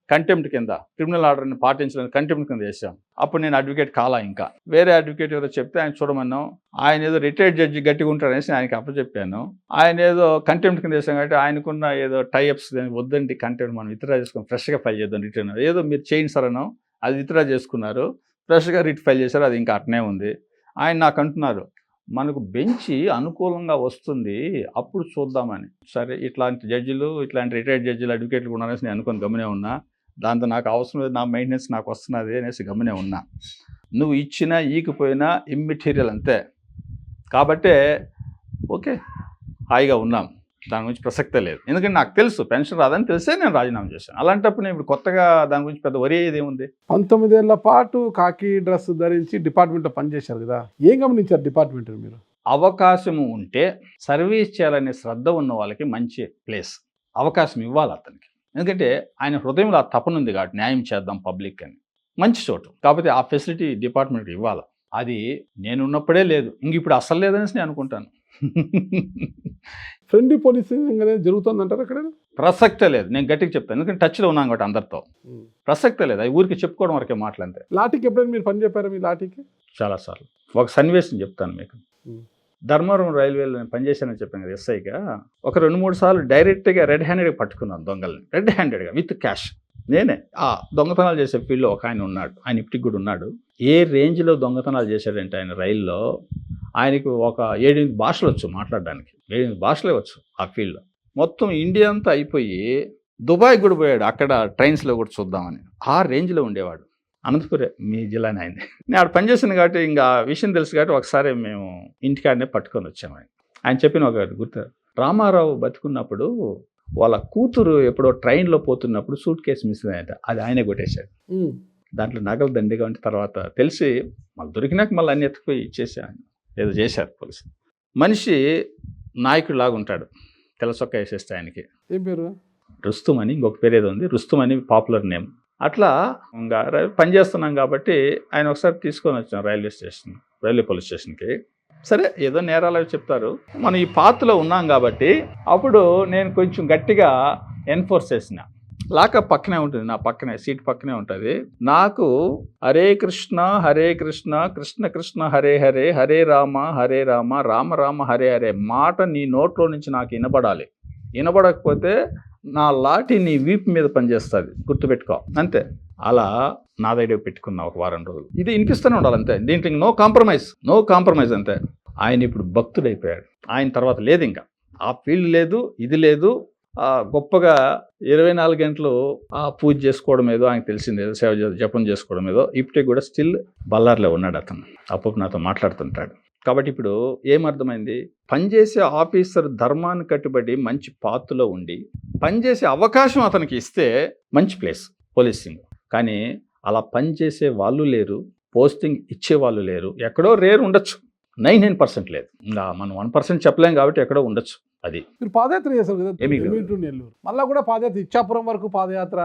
కంటెంప్ట్ కింద, ట్రిబ్యునల్ ఆర్డర్ని పాటించడానికి కంటెంప్ట్ కింద వేసాం. అప్పుడు నేను అడ్వకేట్ కాలా, ఇంకా వేరే అడ్వకేట్ ఎవరో చెప్తే ఆయన చూడమన్నాం. ఆయన ఏదో రిటైర్డ్ జడ్జి గట్టిగా ఉంటారనేసి ఆయనకి అప్పచెప్పాను. ఆయన ఏదో కంటెంప్ట్ కింద వేసాం కాబట్టి ఆయనకున్న ఏదో టైఅప్స్ వద్దండి, కంటెంప్ట్ మనం విత్డ్రా చేసుకుని ఫ్రెష్గా ఫైల్ చేద్దాం రిటర్న్, ఏదో మీరు చేయండి సార్ అన్నాం. అది విత్డ్రా చేసుకున్నారు, ఫ్రెష్గా రిట్ ఫైల్ చేశారు, అది ఇంకా అట్నే ఉంది. ఆయన నాకు అంటున్నారు, మనకు బెంచి అనుకూలంగా వస్తుంది అప్పుడు చూద్దామని. సరే, ఇట్లాంటి జడ్జిలు, ఇట్లాంటి రిటైర్డ్ జడ్జిలు, అడ్వకేట్లు ఉన్నారనేసి నేను అనుకొని గమనే ఉన్నా. దాంతో నాకు అవసరం లేదు, నా మెయింటెనెన్స్ నాకు వస్తున్నది అనేసి గమనే ఉన్నా. నువ్వు ఇచ్చినా ఈకపోయినా ఇమ్మెటీరియల్ అంతే. కాబట్టే ఓకే హాయిగా ఉన్నాం, దాని గురించి ప్రసక్తే లేదు. ఎందుకంటే నాకు తెలుసు పెన్షన్ రాదని తెలిసే నేను రాజీనామా చేశాను. అలాంటప్పుడు నేను ఇప్పుడు కొత్తగా దాని గురించి పెద్ద వరి అయ్యేది ఏముంది? 19 ఏళ్ల పాటు కాకి డ్రెస్ ధరించి డిపార్ట్మెంట్లో పనిచేశారు కదా, ఏం గమనించారు డిపార్ట్మెంట్ మీరు? అవకాశం ఉంటే సర్వీస్ చేయాలనే శ్రద్ధ ఉన్న వాళ్ళకి మంచి ప్లేస్, అవకాశం ఇవ్వాలి అతనికి. ఎందుకంటే ఆయన హృదయంలో ఆ తపనుంది కాబట్టి న్యాయం చేద్దాం పబ్లిక్ అని, మంచి చోటు. కాకపోతే ఆ ఫెసిలిటీ డిపార్ట్మెంట్కి ఇవ్వాలి. అది నేనున్నప్పుడే లేదు, ఇంక ఇప్పుడు అసలు లేదనేసి నేను అనుకుంటాను. ఫ్రెండ్లీ పోలీసింగ్ అనేది జరుగుతుందంటారు అక్కడ? ప్రసక్తే లేదు. నేను గట్టిగా చెప్తాను, ఎందుకంటే టచ్లో ఉన్నాను కాబట్టి అందరితో. ప్రసక్తే లేదు. అది ఊరికి చెప్పుకోవడం వరకే మాటలు అంతే. లాఠీకి ఎప్పుడైనా మీరు పని చెప్పారా మీ లాఠీకి? చాలాసార్లు. ఒక సన్నివేశం చెప్తాను మీకు. ధర్మవరం రైల్వేలో నేను పనిచేశానని చెప్పాను కదా ఎస్ఐగా. ఒక 2-3 సార్లు డైరెక్ట్గా రెడ్ హ్యాండెడ్గా పట్టుకున్నాను దొంగల్ని. రెడ్ హ్యాండెడ్గా విత్ క్యాష్. నేనే ఆ దొంగతనాలు చేసే ఫీల్డ్లో ఒక ఆయన ఉన్నాడు, ఆయన ఇప్పటికి కూడా ఉన్నాడు. ఏ రేంజ్లో దొంగతనాలు చేశాడంటే ఆయన రైల్లో, ఆయనకు ఒక 7-8 భాషలు వచ్చు మాట్లాడడానికి. 7-8 భాషలే వచ్చు ఆ ఫీల్డ్లో. మొత్తం ఇండియా అంతా అయిపోయి దుబాయ్ కూడా పోయాడు, అక్కడ ట్రైన్స్లో కూడా చూద్దామని. ఆ రేంజ్లో ఉండేవాడు. అనంతపురే, మీ జిల్లానే ఆయన. నేను ఆడ పనిచేసాను కాబట్టి ఇంకా విషయం తెలుసు కాబట్టి ఒకసారి మేము ఇంటికాడనే పట్టుకొని వచ్చాము. ఆయన చెప్పిన ఒక గుర్తు, రామారావు బతుకున్నప్పుడు వాళ్ళ కూతురు ఎప్పుడో ట్రైన్లో పోతున్నప్పుడు సూట్ కేసు మిస్ అయ్యాట, అది ఆయనే కొట్టేశాడు. దాంట్లో నగలు దండిగా ఉంటే తర్వాత తెలిసి మళ్ళీ దొరికినాక మళ్ళీ అన్ని ఎత్తుకుపోయి ఇచ్చేసాను, ఏదో చేశారు పోలీసు. మనిషి నాయకుడు లాగా ఉంటాడు, తెల్లసొక్క వేసేస్తే ఆయనకి. ఏం పేరు? రుస్తుం అని, ఇంకొక పేరు ఏదో ఉంది, రుస్తుం అని పాపులర్ నేమ్. అట్లా ఇంకా పని చేస్తున్నాం కాబట్టి ఆయన ఒకసారి తీసుకొని వచ్చాం రైల్వే పోలీస్ స్టేషన్కి. సరే ఏదో నేరాలు అవి చెప్తారు, మనం ఈ పాత్రలో ఉన్నాం కాబట్టి అప్పుడు నేను కొంచెం గట్టిగా ఎన్ఫోర్స్ చేసిన. లాకప్ పక్కనే ఉంటుంది, నా పక్కనే సీట్ పక్కనే ఉంటుంది. నాకు హరే కృష్ణ కృష్ణ కృష్ణ హరే హరే, హరే రామ రామ రామ హరే హరే మాట నీ నోట్లో నుంచి నాకు వినబడాలి. వినబడకపోతే నా లాఠీ నీ వీపు మీద పనిచేస్తుంది, గుర్తుపెట్టుకో అంతే. అలా నా దగ్గర పెట్టుకున్నా ఒక వారం రోజులు. ఇది వినిపిస్తూనే ఉండాలి అంతే, దీంట్లో నో కాంప్రమైజ్ అంతే. ఆయన ఇప్పుడు భక్తుడైపోయాడు. ఆయన తర్వాత లేదు ఇంకా ఆ ఫీల్డ్ లేదు, ఇది లేదు. గొప్పగా 24 గంటలు పూజ చేసుకోవడం ఏదో ఆయనకు తెలిసింది, ఏదో సేవ జపం చేసుకోవడం ఏదో. ఇప్పటికి కూడా స్టిల్ బల్లార్లో ఉన్నాడు అతను, అప్పుడు నాతో మాట్లాడుతుంటాడు. కాబట్టి ఇప్పుడు ఏమర్థమైంది, పనిచేసే ఆఫీసర్ ధర్మాన్ని కట్టుబడి మంచి పాత్రలో ఉండి పనిచేసే అవకాశం అతనికి ఇస్తే మంచి ప్లేస్ పోలీసింగ్. కానీ అలా పనిచేసే వాళ్ళు లేరు, పోస్టింగ్ ఇచ్చే వాళ్ళు లేరు. ఎక్కడో రేరు ఉండొచ్చు, 99% లేదు. ఇంకా మనం 1% చెప్పలేం కాబట్టి ఎక్కడో ఉండొచ్చు. అది మీరు పాదయాత్ర చేశారు కదా నెల్లూరు, మళ్ళీ కూడా పాదయాత్ర ఇచ్చాపురం వరకు పాదయాత్ర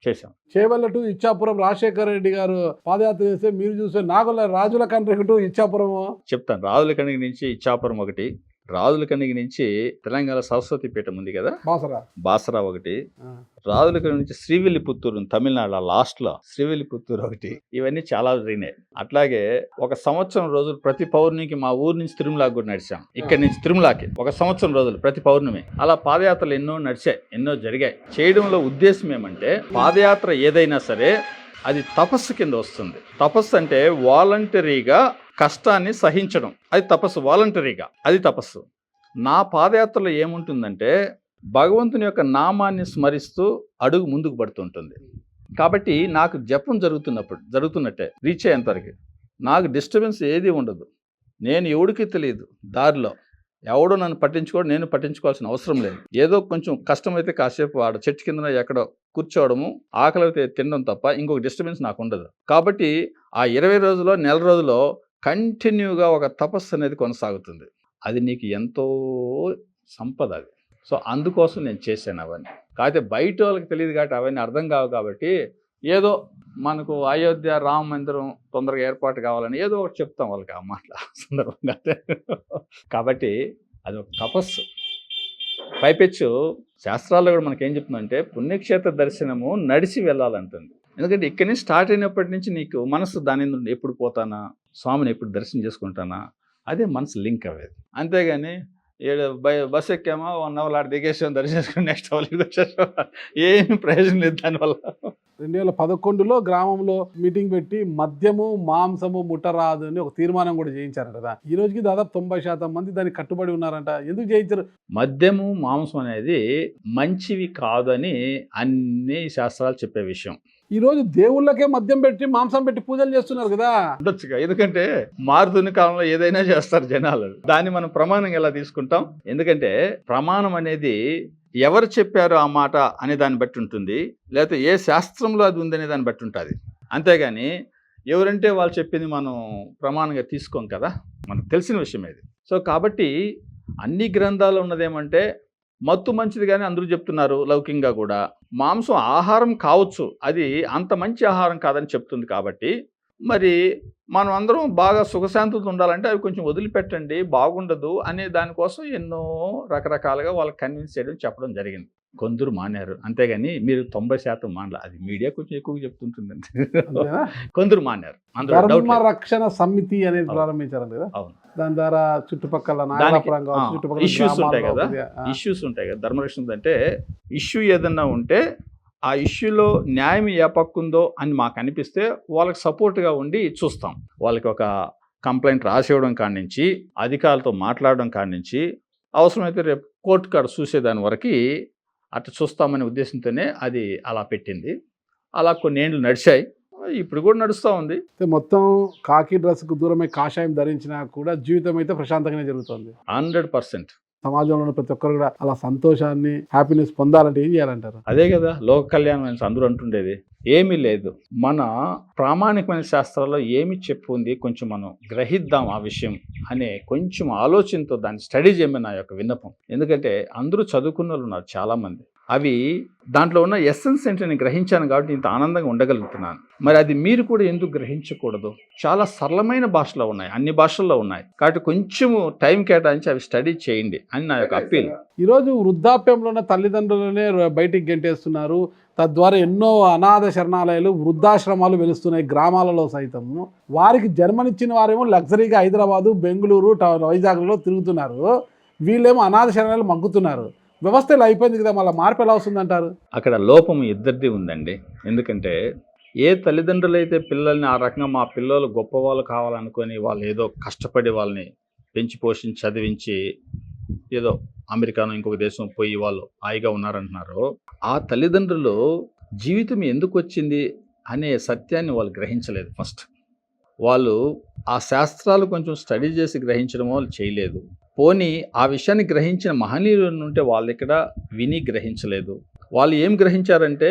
చేశాం. చేవెళ్ళ టు ఇచ్చాపురం రాజశేఖర రెడ్డి గారు పాదయాత్ర చేస్తే మీరు చూసే నాగోల రాజుల కండ్రికి టు ఇచ్చాపురం. చెప్తాను, రాజుల కండ్రికి నుంచి ఇచ్చాపురం ఒకటి, రాజుల కండ్రికి నుంచి తెలంగాణ సరస్వతి పీఠం ఉంది కదా బాసరా ఒకటి, రాజుల కండ్రి నుంచి శ్రీవిల్లిపుత్తూరు తమిళనాడు లాస్ట్లో శ్రీవిల్లిపుత్తూరు ఒకటి. ఇవన్నీ చాలా జరిగినాయి. అట్లాగే ఒక సంవత్సరం రోజులు ప్రతి పౌర్ణమికి మా ఊరు నుంచి తిరుమలకి కూడా నడిచాం. ఇక్కడి నుంచి తిరుమలకి ఒక సంవత్సరం రోజులు ప్రతి పౌర్ణమి. అలా పాదయాత్రలు ఎన్నో నడిచాయి, ఎన్నో జరిగాయి. చేయడంలో ఉద్దేశం ఏమంటే పాదయాత్ర ఏదైనా సరే అది తపస్సు కింద వస్తుంది. తపస్సు అంటే వాలంటరీగా కష్టాన్ని సహించడం, అది తపస్సు. వాలంటరీగా అది తపస్సు. నా పాదయాత్రలో ఏముంటుందంటే భగవంతుని యొక్క నామాన్ని స్మరిస్తూ అడుగు ముందుకు పడుతుంటుంది. కాబట్టి నాకు జపం జరుగుతున్నట్టే రీచ్ అయ్యేంతవరకు నాకు డిస్టర్బెన్స్ ఏది ఉండదు. నేను ఎవడికి తెలియదు, దారిలో ఎవడో నన్ను పట్టించుకోవడం, నేను పట్టించుకోవాల్సిన అవసరం లేదు. ఏదో కొంచెం కష్టమైతే కాసేపు ఆడ చెట్టు కింద ఎక్కడో కూర్చోవడము, ఆకలి అయితే తినడం తప్ప ఇంకొక డిస్టర్బెన్స్ నాకు ఉండదు. కాబట్టి ఆ 20 రోజుల్లో, నెల రోజుల్లో కంటిన్యూగా ఒక తపస్సు అనేది కొనసాగుతుంది. అది నీకు ఎంతో సంపద అది. సో అందుకోసం నేను చేశాను అవన్నీ. కాకపోతే బయట వాళ్ళకి తెలియదు కాబట్టి అవన్నీ అర్థం కావు. కాబట్టి ఏదో మనకు అయోధ్య రామ మందిరం తొందరగా ఏర్పాటు కావాలని ఏదో ఒకటి చెప్తాం వాళ్ళకి ఆ మాటల సందర్భంగా. కాబట్టి అది ఒక తపస్సు. పైపెచ్చు శాస్త్రాల్లో కూడా మనకేం చెప్తుందంటే పుణ్యక్షేత్ర దర్శనము నడిచి వెళ్ళాలంటుంది. ఎందుకంటే ఇక్కడి నుంచి స్టార్ట్ అయినప్పటి నుంచి నీకు మనసు దాని నుండి ఎప్పుడు పోతానా, స్వామిని ఎప్పుడు దర్శనం చేసుకుంటానా, అదే మనసు లింక్ అవ్వేది. అంతేగాని బస్సు ఎక్కామా 1 hour ఆడ దిగేసాం, దర్శనం చేసుకుని నెక్స్ట్ అవర్కి వచ్చేసాం, ఏమి ప్రయోజనం లేదు దానివల్ల. 2011లో గ్రామంలో మీటింగ్ పెట్టి మద్యము మాంసము ముట్టరాదు అని ఒక తీర్మానం కూడా చేయించారు కదా. ఈ రోజుకి దాదాపు 90% మంది దానికి కట్టుబడి ఉన్నారంట. ఎందుకు చేయించారు? మద్యము మాంసం అనేది మంచివి కాదని అన్ని శాస్త్రాలు చెప్పే విషయం. ఈ రోజు దేవుళ్ళకే మద్యం పెట్టి మాంసం పెట్టి పూజలు చేస్తున్నారు కదా. ఉండొచ్చుగా, ఎందుకంటే మారుతున్న కాలంలో ఏదైనా చేస్తారు జనాలు. దాన్ని మనం ప్రమాణంగా ఎలా తీసుకుంటాం? ఎందుకంటే ప్రమాణం అనేది ఎవరు చెప్పారో ఆ మాట అనే దాన్ని బట్టి ఉంటుంది, లేకపోతే ఏ శాస్త్రంలో అది ఉందనే దాన్ని బట్టి ఉంటుంది. అంతేగాని ఎవరంటే వాళ్ళు చెప్పింది మనం ప్రమాణంగా తీసుకోం కదా, మనకు తెలిసిన విషయం ఇది. సో కాబట్టి అన్ని గ్రంథాలు ఉన్నదేమంటే మత్తు మంచిది కానీ అందరూ చెప్తున్నారు. లౌకికంగా కూడా మాంసం ఆహారం కావచ్చు, అది అంత మంచి ఆహారం కాదని చెప్తుంది. కాబట్టి మరి మనం అందరం బాగా సుఖశాంతులతో ఉండాలంటే అవి కొంచెం వదిలిపెట్టండి, బాగుండదు అనే దానికోసం ఎన్నో రకరకాలుగా వాళ్ళకి కన్విన్స్ చేయడం చెప్పడం జరిగింది. కొందరు మానారు, అంతేగాని మీరు 90% మానల. అది మీడియా కొంచెం ఎక్కువగా చెప్తుంటుందండి. అంతేనా? కొందరు మానారు, అందులో డౌట్ ధర్మ లేదు. రక్షణ సమితి అనేది అవును. ప్రారంభించారు కదా, అవును. దాని ద్వారా చుట్టుపక్కల దానికి నాగలాపురం కావచ్చు, చుట్టుపక్కల ఇష్యూస్ ఉంటాయి గ్రామాల్లో కదా, కొద్దిగా, ఇష్యూస్ ఉంటాయి కదా. ధర్మరక్షణ అంటే ఇష్యూ ఏదన్నా ఉంటే ఆ ఇష్యూలో న్యాయం ఏ పక్కుందో అని మాకు అనిపిస్తే వాళ్ళకి సపోర్ట్గా ఉండి చూస్తాం. వాళ్ళకి ఒక కంప్లైంట్ రాసివ్వడం కాడి నుంచి, అధికారులతో మాట్లాడడం కాడి నుంచి, అవసరమైతే రేపు కోర్టు కాడ చూసేదాని వరకు అట్లా చూస్తామనే ఉద్దేశంతోనే అది అలా పెట్టింది. అలా కొన్ని ఏళ్ళు నడిచాయి, ఇప్పుడు కూడా నడుస్తూ ఉంది. అయితే మొత్తం కాకి డ్రెస్కు దూరమై కాషాయం ధరించినా కూడా జీవితం అయితే ప్రశాంతంగానే జరుగుతుంది. 100%. సమాజంలో ఉన్న ప్రతి ఒక్కరు కూడా అలా సంతోషాన్ని, హ్యాపీనెస్ పొందాలంటే ఏం చేయాలంటారు? అదే కదా లోక కళ్యాణం అనేసి అందరూ అంటుండేది. ఏమీ లేదు, మన ప్రామాణికమైన శాస్త్రాల్లో ఏమి చెప్పు ఉంది కొంచెం మనం గ్రహిద్దాం ఆ విషయం అనే కొంచెం ఆలోచనతో దాన్ని స్టడీ చేయమని నా యొక్క విన్నపం. ఎందుకంటే అందరూ చదువుకున్న వాళ్ళు ఉన్నారు చాలామంది. అవి దాంట్లో ఉన్న ఎస్సెన్స్ ఏంటో నేను గ్రహించాను కాబట్టి ఇంత ఆనందంగా ఉండగలుగుతున్నాను. మరి అది మీరు కూడా ఎందుకు గ్రహించకూడదు? చాలా సరళమైన భాషలో ఉన్నాయి, అన్ని భాషల్లో ఉన్నాయి. కాబట్టి కొంచెము టైం కేటాయించి అవి స్టడీ చేయండి అని నా యొక్క అప్పీల్. ఈరోజు వృద్ధాప్యంలో ఉన్న తల్లిదండ్రులనే బయటికి గెంటేస్తున్నారు. తద్వారా ఎన్నో అనాథ శరణాలయాలు, వృద్ధాశ్రమాలు వెలుస్తున్నాయి గ్రామాలలో సైతం. వారికి జన్మనిచ్చిన వారేమో లగ్జరీగా హైదరాబాదు, బెంగళూరు, వైజాగ్లో తిరుగుతున్నారు. వీళ్ళేమో అనాథ శరణాలు మగ్గుతున్నారు. వ్యవస్థ ఇలా అయిపోయింది కదా, మళ్ళీ మార్పు ఎలా వస్తుందంటారు? అక్కడ లోపం ఇద్దరిది ఉందండి. ఎందుకంటే ఏ తల్లిదండ్రులు అయితే పిల్లల్ని ఆ రకంగా మా పిల్లలు గొప్పవాళ్ళు కావాలనుకొని వాళ్ళు ఏదో కష్టపడి వాళ్ళని పెంచి పోషించి చదివించి ఏదో అమెరికానో ఇంకొక దేశం పోయి వాళ్ళు హాయిగా ఉన్నారంటున్నారో, ఆ తల్లిదండ్రులు జీవితం ఎందుకు వచ్చింది అనే సత్యాన్ని వాళ్ళు గ్రహించలేదు. ఫస్ట్ వాళ్ళు ఆ శాస్త్రాలు కొంచెం స్టడీ చేసి గ్రహించడం వాళ్ళు చేయలేదు. పోనీ ఆ విషయాన్ని గ్రహించిన మహనీయులు ఉంటే వాళ్ళు ఇక్కడ విని గ్రహించలేదు. వాళ్ళు ఏం గ్రహించారంటే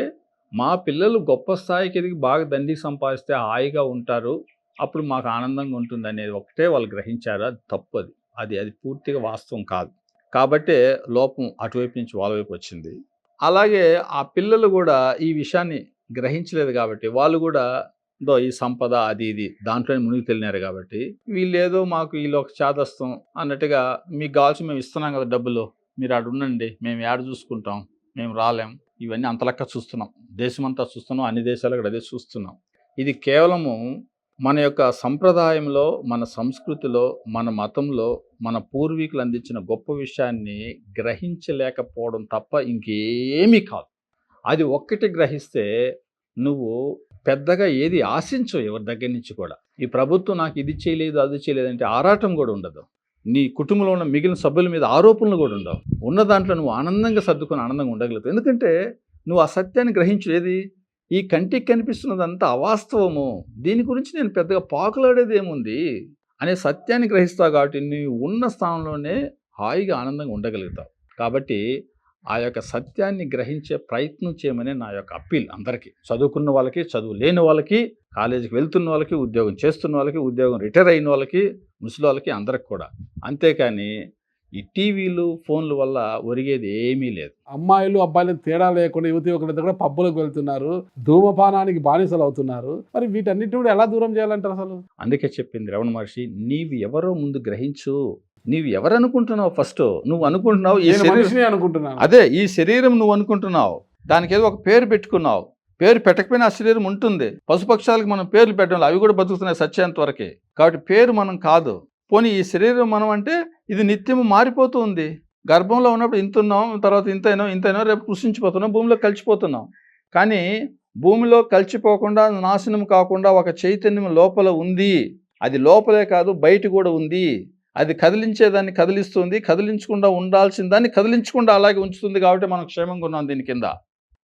మా పిల్లలు గొప్ప స్థాయికి ఎదిగి బాగా దండికి సంపాదిస్తే హాయిగా ఉంటారు, అప్పుడు మాకు ఆనందంగా ఉంటుంది అనేది ఒకటే వాళ్ళు గ్రహించారు. అది తప్పు. అది పూర్తిగా వాస్తవం కాదు. కాబట్టే లోపం అటువైపు నుంచి వాళ్ళ వైపు వచ్చింది. అలాగే ఆ పిల్లలు కూడా ఈ విషయాన్ని గ్రహించలేదు కాబట్టి వాళ్ళు కూడా ఈ సంపద అది ఇది దాంట్లోనే మునిగి తెలినారు కాబట్టి వీళ్ళేదో మాకు వీళ్ళు ఒక చాదస్తం అన్నట్టుగా మీకు కావాల్సి మేము ఇస్తున్నాం కదా డబ్బులు, మీరు ఆడ ఉండండి, మేము ఏడ చూసుకుంటాం, మేము రాలేం, ఇవన్నీ అంతలెక్క చూస్తున్నాం. దేశమంతా చూస్తున్నాం, అన్ని దేశాలు కూడా అదే చూస్తున్నాం. ఇది కేవలము మన యొక్క సంప్రదాయంలో, మన సంస్కృతిలో, మన మతంలో మన పూర్వీకులు అందించిన గొప్ప విషయాన్ని గ్రహించలేకపోవడం తప్ప ఇంకేమీ కాదు. అది ఒక్కటి గ్రహిస్తే నువ్వు పెద్దగా ఏది ఆశించవు ఎవరి దగ్గర నుంచి కూడా. ఈ ప్రభుత్వం నాకు ఇది చేయలేదు అది చేయలేదు అంటే ఆరాటం కూడా ఉండదు. నీ కుటుంబంలో ఉన్న మిగిలిన సభ్యుల మీద ఆరోపణలు కూడా ఉండవు. ఉన్న దాంట్లో నువ్వు ఆనందంగా సర్దుకొని ఆనందంగా ఉండగలుగుతావు. ఎందుకంటే నువ్వు ఆ సత్యాన్ని గ్రహించు. ఏది ఈ కంటికి కనిపిస్తున్నదంతా అవాస్తవము, దీని గురించి నేను పెద్దగా పాకులాడేది ఏముంది అనే సత్యాన్ని గ్రహిస్తావు కాబట్టి నువ్వు ఉన్న స్థానంలోనే హాయిగా ఆనందంగా ఉండగలుగుతావు. కాబట్టి ఆ యొక్క సత్యాన్ని గ్రహించే ప్రయత్నం చేయమని నా యొక్క అప్పీల్ అందరికీ. చదువుకున్న వాళ్ళకి, చదువు లేని వాళ్ళకి, కాలేజీకి వెళ్తున్న వాళ్ళకి, ఉద్యోగం చేస్తున్న వాళ్ళకి, ఉద్యోగం రిటైర్ అయిన వాళ్ళకి, ముసలి వాళ్ళకి, అందరికి కూడా. అంతేకాని ఈ టీవీలు ఫోన్ల వల్ల ఒరిగేది ఏమీ లేదు. అమ్మాయిలు అబ్బాయిలు తేడా లేకుండా యువతి యువకులంతా కూడా పబ్బులకు వెళ్తున్నారు, ధూమపానానికి బానిసలు అవుతున్నారు. మరి వీటన్నిటిని కూడా ఎలా దూరం చేయాలంటారు అసలు? అందుకే చెప్పింది రమణ మహర్షి, నీవు ఎవరో ముందు గ్రహించు. నీవు ఎవరు అనుకుంటున్నావు? ఫస్ట్ నువ్వు అనుకుంటున్నావు ఈ శరీరం అనుకుంటున్నాను, అదే ఈ శరీరం నువ్వు అనుకుంటున్నావు, దానికి ఏదో ఒక పేరు పెట్టుకున్నావు. పేరు పెట్టకపోయినా ఆ శరీరం ఉంటుంది. పశుపక్షాలకు మనం పేర్లు పెట్టడం, అవి కూడా బతుకుతున్నాయి సత్యాంత వరకే. కాబట్టి పేరు మనం కాదు. పోనీ ఈ శరీరం మనం అంటే ఇది నిత్యము మారిపోతూ ఉంది. గర్భంలో ఉన్నప్పుడు ఇంత ఉన్నాం, తర్వాత ఇంతైనా రేపు కృషించిపోతున్నాం, భూమిలో కలిసిపోతున్నాం. కానీ భూమిలో కలిసిపోకుండా నాశనం కాకుండా ఒక చైతన్యం లోపల ఉంది. అది లోపలే కాదు బయట కూడా ఉంది. అది కదిలించేదాన్ని కదిలిస్తుంది, కదిలించకుండా ఉండాల్సిన దాన్ని కదిలించకుండా అలాగే ఉంచుతుంది. కాబట్టి మనం క్షేమంగా ఉన్నాం. దీని కింద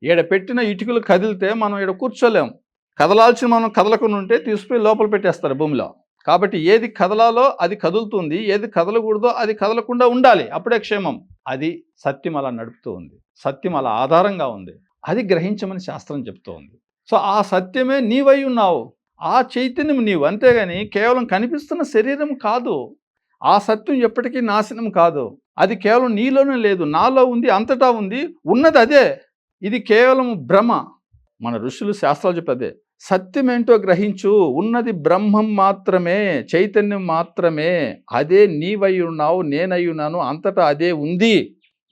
ఈడ పెట్టిన ఇటుకలు కదిలితే మనం ఈడ కూర్చోలేం. కదలాల్సిన మనం కదలకుండా ఉంటే తీసుకుపోయి లోపల పెట్టేస్తారు భూమిలో. కాబట్టి ఏది కదలాలో అది కదులుతుంది, ఏది కదలకూడదో అది కదలకుండా ఉండాలి, అప్పుడే క్షేమం. అది సత్యం అలా నడుపుతూ ఉంది, సత్యం అలా ఆధారంగా ఉంది. అది గ్రహించమని శాస్త్రం చెప్తూ ఉంది. సో ఆ సత్యమే నీవై ఉన్నావు, ఆ చైతన్యం నీవు. అంతేగాని కేవలం కనిపిస్తున్న శరీరం కాదు. ఆ సత్యం ఎప్పటికీ నాశనం కాదు. అది కేవలం నీలోనే లేదు, నాలో ఉంది, అంతటా ఉంది, ఉన్నది అదే. ఇది కేవలం భ్రమ. మన ఋషులు శాస్త్రాలు చెప్పేదే, సత్యమేంటో గ్రహించు. ఉన్నది బ్రహ్మం మాత్రమే, చైతన్యం మాత్రమే. అదే నీవై ఉన్నావు, నేనై ఉన్నాను, అంతటా అదే ఉంది.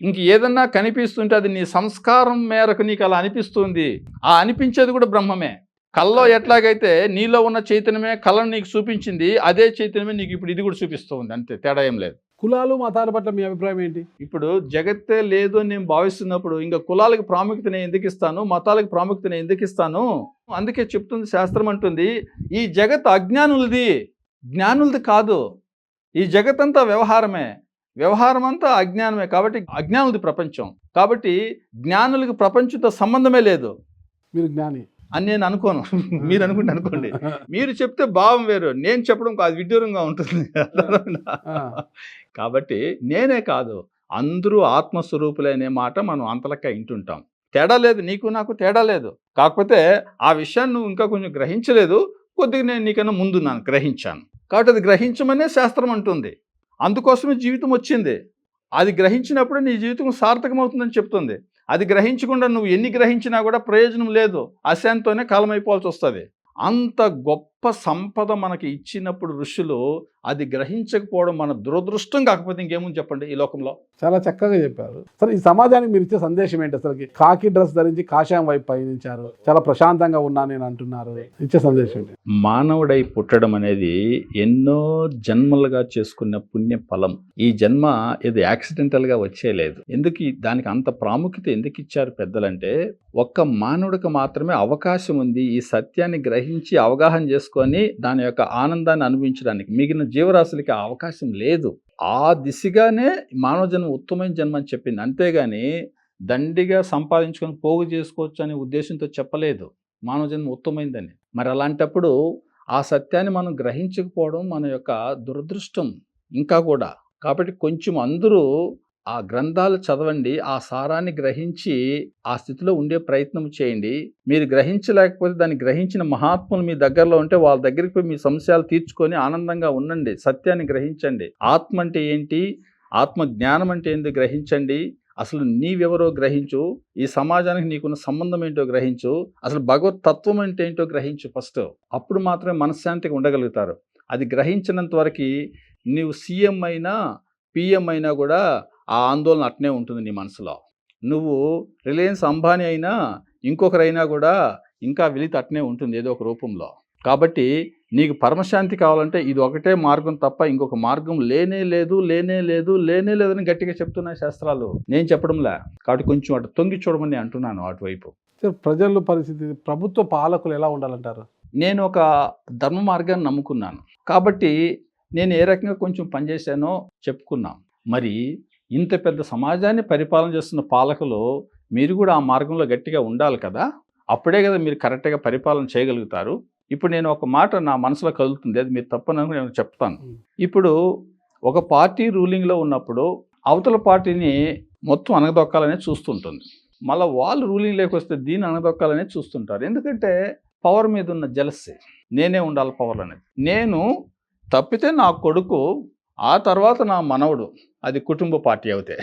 ఇంక ఏదన్నా కనిపిస్తుంటే అది నీ సంస్కారం మేరకు నీకు అలా అనిపిస్తుంది. ఆ అనిపించేది కూడా బ్రహ్మమే. కల్లో ఎట్లాగైతే నీలో ఉన్న చైతన్యమే కళ్ళను నీకు చూపించింది, అదే చైతన్యమే నీకు ఇప్పుడు ఇది కూడా చూపిస్తూ ఉంది. అంతే, తేడా ఏం లేదు. కులాలు మతాల పట్ల మీ అభిప్రాయం ఏంటి? ఇప్పుడు జగత్తే లేదు అని నేను భావిస్తున్నప్పుడు ఇంకా కులాలకు ప్రాముఖ్యత నేను ఎందుకు ఇస్తాను, మతాలకు ప్రాముఖ్యత నేను ఎందుకు ఇస్తాను? అందుకే చెప్తుంది శాస్త్రం అంటుంది, ఈ జగత్ అజ్ఞానులది, జ్ఞానులది కాదు. ఈ జగత్తంతా వ్యవహారమే, వ్యవహారం అంతా అజ్ఞానమే. కాబట్టి అజ్ఞానులది ప్రపంచం. కాబట్టి జ్ఞానులకు ప్రపంచంతో సంబంధమే లేదు మీరు జ్ఞాని అని నేను అనుకోను. మీరు అనుకుంటే అనుకోండి. మీరు చెప్తే భావం వేరు, నేను చెప్పడం అది విడ్డూరంగా ఉంటుంది. కాబట్టి నేనే కాదు, అందరూ ఆత్మస్వరూపులే అనే మాట మనం అంతలక్క వింటుంటాం. తేడా లేదు, నీకు నాకు తేడా లేదు. కాకపోతే ఆ విషయాన్ని నువ్వు ఇంకా కొంచెం గ్రహించలేదు. కొద్దిగా నేను నీకన్నా ముందు నన్ను గ్రహించాను. కాబట్టి అది గ్రహించమనే శాస్త్రం అంటుంది. అందుకోసమే జీవితం వచ్చింది. అది గ్రహించినప్పుడు నీ జీవితం సార్థకమవుతుందని చెప్తుంది. అది గ్రహించకుండా నువ్వు ఎన్ని గ్రహించినా కూడా ప్రయోజనం లేదు. అశాంతితోనే కాలమైపోవాల్సి వస్తుంది. అంత గొప్ప సంపద మనకి ఇచ్చినప్పుడు ఋషులు అది గ్రహించకపోవడం మన దురదృష్టం. కాకపోతే ఇంకేముంది చెప్పండి ఈ లోకంలో. చాలా చక్కగా చెప్పారు. సరే, ఈ సమాజానికి మీరు ఇచ్చే సందేశం ఏంటి? అసలు కాకి డ్రెస్ ధరించి కాషాయం వైపు పయనించారు, చాలా ప్రశాంతంగా ఉన్నా నేను అంటున్నారు. ఇచ్చే సందేశం ఏంటి? మానవుడై పుట్టడం అనేది ఎన్నో జన్మలుగా చేసుకున్న పుణ్య ఫలం. ఈ జన్మ ఇది యాక్సిడెంటల్గా వచ్చేలేదు. దానికి అంత ప్రాముఖ్యత ఎందుకు ఇచ్చారు పెద్దలంటే, ఒక్క మానవుడికి మాత్రమే అవకాశం ఉంది ఈ సత్యాన్ని గ్రహించి అవగాహన చేసుకొని దాని యొక్క ఆనందాన్ని అనుభవించడానికి. మిగిలిన జీవరాశులకి ఆ అవకాశం లేదు. ఆ దిశగానే మానవ జన్మ ఉత్తమమైన జన్మ అని చెప్పింది. అంతేగాని దండిగా సంపాదించుకొని పోగు చేసుకోవచ్చు అనే ఉద్దేశంతో చెప్పలేదు మానవ జన్మ ఉత్తమైందని. మరి అలాంటప్పుడు ఆ సత్యాన్ని మనం గ్రహించకపోవడం మన యొక్క దురదృష్టం ఇంకా కూడా. కాబట్టి కొంచెం అందరూ ఆ గ్రంథాలు చదవండి, ఆ సారాన్ని గ్రహించి ఆ స్థితిలో ఉండే ప్రయత్నం చేయండి. మీరు గ్రహించలేకపోతే దాన్ని గ్రహించిన మహాత్ములు మీ దగ్గరలో ఉంటే వాళ్ళ దగ్గరికి పోయి మీ సమస్యలు తీర్చుకొని ఆనందంగా ఉండండి. సత్యాన్ని గ్రహించండి. ఆత్మ అంటే ఏంటి, ఆత్మ జ్ఞానం అంటే ఏంటి గ్రహించండి. అసలు నీవెవరో గ్రహించు, ఈ సమాజానికి నీకున్న సంబంధం ఏంటో గ్రహించు, అసలు భగవత్ తత్వం అంటే ఏంటో గ్రహించు ఫస్ట్. అప్పుడు మాత్రమే మనశ్శాంతిగా ఉండగలుగుతారు. అది గ్రహించినంత వరకు నీవు సీఎం అయినా పిఎం అయినా కూడా ఆ ఆందోళన అట్నే ఉంటుంది నీ మనసులో. నువ్వు రిలయన్స్ అంబానీ అయినా ఇంకొకరైనా కూడా ఇంకా వెలితి అట్నే ఉంటుంది ఏదో ఒక రూపంలో. కాబట్టి నీకు పరమశాంతి కావాలంటే ఇది ఒకటే మార్గం తప్ప ఇంకొక మార్గం లేనే లేదని గట్టిగా చెప్తున్నాయి శాస్త్రాలు. నేను చెప్పడంలే. కాబట్టి కొంచెం అటు తొంగి చూడమని అంటున్నాను అటువైపు. ప్రజల పరిస్థితి, ప్రభుత్వ పాలకులు ఎలా ఉండాలంటారు? నేను ఒక ధర్మ మార్గాన్ని నమ్ముకున్నాను కాబట్టి నేను ఏ రకంగా కొంచెం పనిచేశానో చెప్పుకున్నాం. మరి ఇంత పెద్ద సమాజాన్ని పరిపాలన చేస్తున్న పాలకులు మీరు కూడా ఆ మార్గంలో గట్టిగా ఉండాలి కదా. అప్పుడే కదా మీరు కరెక్ట్గా పరిపాలన చేయగలుగుతారు. ఇప్పుడు నేను ఒక మాట నా మనసులో కదులుతుంది, అది మీరు తప్పని నేను చెప్తాను. ఇప్పుడు ఒక పార్టీ రూలింగ్లో ఉన్నప్పుడు అవతల పార్టీని మొత్తం అనగదొక్కాలనే చూస్తుంటుంది. మళ్ళీ వాళ్ళు రూలింగ్ లేకొస్తే దీన్ని అనగదొక్కాలనే చూస్తుంటారు. ఎందుకంటే పవర్ మీద ఉన్న జెలసీ, నేనే ఉండాలి పవర్ అనేది. నేను తప్పితే నా కొడుకు, ఆ తర్వాత నా మనవడు, అది కుటుంబ పార్టీ అవుతే.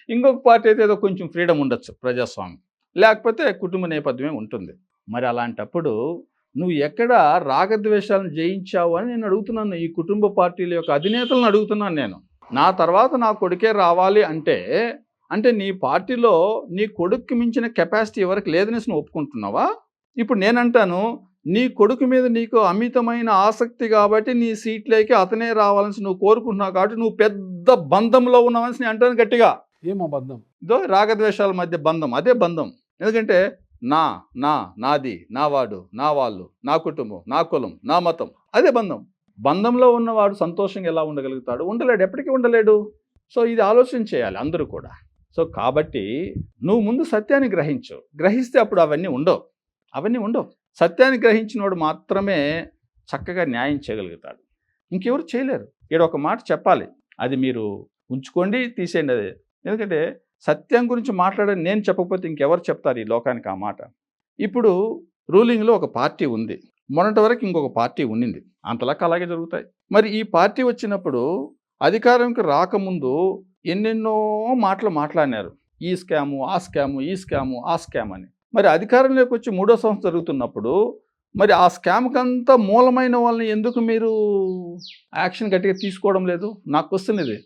ఇంకొక పార్టీ అయితే ఏదో కొంచెం ఫ్రీడమ్ ఉండొచ్చు, ప్రజాస్వామ్యం, లేకపోతే కుటుంబ నేపథ్యమే ఉంటుంది. మరి అలాంటప్పుడు నువ్వు ఎక్కడ రాగద్వేషాలను జయించావు అని నేను అడుగుతున్నాను. ఈ కుటుంబ పార్టీల యొక్క అధినేతలను అడుగుతున్నాను నేను. నా తర్వాత నా కొడుకే రావాలి అంటే నీ పార్టీలో నీ కొడుక్కి మించిన కెపాసిటీ ఎవరికి లేదని నువ్వు ఒప్పుకుంటున్నావా? ఇప్పుడు నేనంటాను, నీ కొడుకు మీద నీకు అమితమైన ఆసక్తి కాబట్టి నీ సీట్లోకి అతనే రావాలని నువ్వు కోరుకుంటున్నావు. కాబట్టి నువ్వు పెద్ద బంధంలో ఉన్నావని నేను అంటాను గట్టిగా. ఏమో బంధం? ఇదో రాగద్వేషాల మధ్య బంధం, అదే బంధం. ఎందుకంటే నాది, నా వాడు, నా వాళ్ళు, నా కుటుంబం, నా కులం, నా మతం, అదే బంధం. బంధంలో ఉన్నవాడు సంతోషంగా ఎలా ఉండగలుగుతాడు? ఉండలేడు, ఎప్పటికీ ఉండలేడు. సో ఇది ఆలోచన చేయాలి అందరూ కూడా. సో కాబట్టి నువ్వు ముందు సత్యాన్ని గ్రహిస్తే అప్పుడు అవన్నీ ఉండవు. సత్యాన్ని గ్రహించినవాడు మాత్రమే చక్కగా న్యాయం చేయగలుగుతాడు. ఇంకెవరు చేయలేరు. ఇక్కడ ఒక మాట చెప్పాలి, అది మీరు ఉంచుకోండి, తీసేయండి. అదే ఎందుకంటే సత్యం గురించి మాట్లాడని నేను చెప్పకపోతే ఇంకెవరు చెప్తారు ఈ లోకానికి ఆ మాట. ఇప్పుడు రూలింగ్లో ఒక పార్టీ ఉంది, మొన్నటి వరకు ఇంకొక పార్టీ ఉండింది, అంతలాగా అలాగే జరుగుతాయి. మరి ఈ పార్టీ వచ్చినప్పుడు అధికారంకి రాకముందు ఎన్నెన్నో మాటలు మాట్లాడినారు, ఈ స్కాము, ఆ స్కాము, ఈ స్కాము, ఆ స్కామ్ అని. మరి అధికారంలోకి వచ్చి 3వ సంవత్సరం జరుగుతున్నప్పుడు మరి ఆ స్కామ్కి అంతా మూలమైన వాళ్ళని ఎందుకు మీరు యాక్షన్ గట్టిగా తీసుకోవడం లేదు? నాకు క్వశ్చన్ ఇది.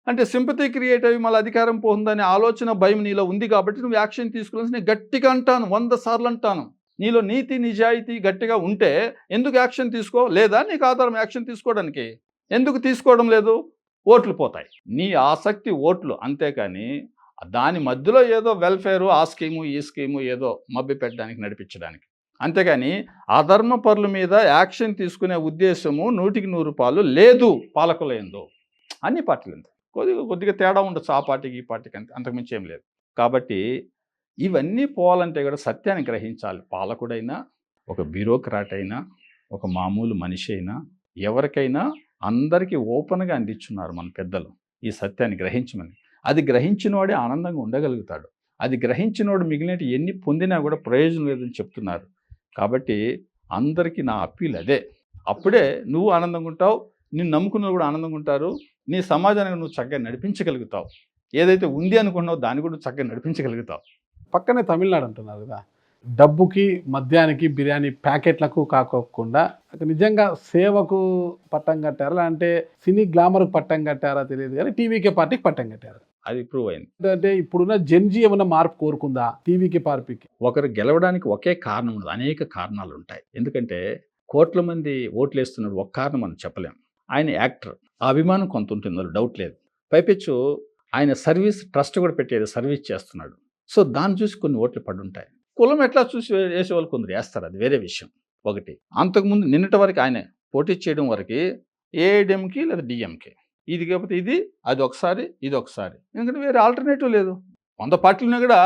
అంటే సింపతి క్రియేట్ అయ్యి మళ్ళీ అధికారం పోతుందనే ఆలోచన భయం నీలో ఉంది కాబట్టి నువ్వు యాక్షన్ తీసుకోవాల్సి నేను గట్టిగా అంటాను, 100 సార్లు అంటాను. నీలో నీతి నిజాయితీ గట్టిగా ఉంటే ఎందుకు యాక్షన్ తీసుకో? లేదా నీకు ఆధారం యాక్షన్ తీసుకోవడానికి? ఎందుకు తీసుకోవడం లేదు? ఓట్లు పోతాయి. నీ ఆసక్తి ఓట్లు, అంతేకాని దాని మధ్యలో ఏదో వెల్ఫేరు, ఆ స్కీము ఈ స్కీము ఏదో మభ్య పెట్టడానికి నడిపించడానికి, అంతేగాని అధర్మ పరుల మీద యాక్షన్ తీసుకునే ఉద్దేశము 100కి 100 లేదు పాలకులందు. అన్ని పార్టీలు కొద్దిగా తేడా ఉండొచ్చు, ఆ పార్టీకి ఈ పార్టీకి, అంతకుమించి ఏం లేదు. కాబట్టి ఇవన్నీ పోవాలంటే కూడా సత్యాన్ని గ్రహించాలి. పాలకుడైనా, ఒక బ్యూరోక్రాట్ అయినా, ఒక మామూలు మనిషి అయినా, ఎవరికైనా అందరికీ ఓపెన్గా అందించున్నారు మన పెద్దలు ఈ సత్యాన్ని గ్రహించమని. అది గ్రహించినవాడే ఆనందంగా ఉండగలుగుతాడు. అది గ్రహించినవాడు మిగిలినవి ఎన్ని పొందినా కూడా ప్రయోజనం లేదని చెప్తున్నారు. కాబట్టి అందరికీ నా అప్పీల్ అదే. అప్పుడే నువ్వు ఆనందంగా ఉంటావు, నిన్ను నమ్ముకున్న కూడా ఆనందంగా ఉంటారు, నీ సమాజానికి నువ్వు చక్కగా నడిపించగలుగుతావు. ఏదైతే ఉంది అనుకున్నావో దాన్ని కూడా చక్కగా నడిపించగలుగుతావు. పక్కనే తమిళనాడు అంటున్నారు కదా, డబ్బుకి మద్యానికి బిర్యానీ ప్యాకెట్లకు కాకోకుండా నిజంగా సేవకు పట్టం కట్టారా, అంటే సినీ గ్లామర్కి పట్టం కట్టారా తెలియదు కానీ టీవీకే పార్టీకి పట్టం కట్టారు. అది ప్రూవ్ అయింది. అంటే ఇప్పుడున్న జెన్జీ ఏమైనా మార్పు కోరుకుందా టీవీకి పార్టీకి? ఒకరు గెలవడానికి ఒకే కారణం ఉండదు, అనేక కారణాలు ఉంటాయి. ఎందుకంటే కోట్ల మంది ఓట్లు వేస్తున్నారు, ఒక కారణం మనం చెప్పలేం. ఆయన యాక్టర్, ఆ అభిమానం కొంత ఉంటుంది, డౌట్ లేదు. పైపెచ్చు ఆయన సర్వీస్ ట్రస్ట్ కూడా పెట్టేది, సర్వీస్ చేస్తున్నాడు. సో దాన్ని చూసి కొన్ని ఓట్లు పడి ఉంటాయి. కులం ఎట్లా చూసి వేసేవాళ్ళు కొందరు వేస్తారు, అది వేరే విషయం. ఒకటి, అంతకుముందు నిన్నటి వరకు ఆయన పోటీ చేయడం వరకు ఏఐడిఎంకి లేదా డిఎంకే, ఇది కాకపోతే ఇది, అది ఒకసారి ఇది ఒకసారి, ఎందుకంటే వేరే ఆల్టర్నేటివ్ లేదు. 100 పార్టీలున్నా కూడా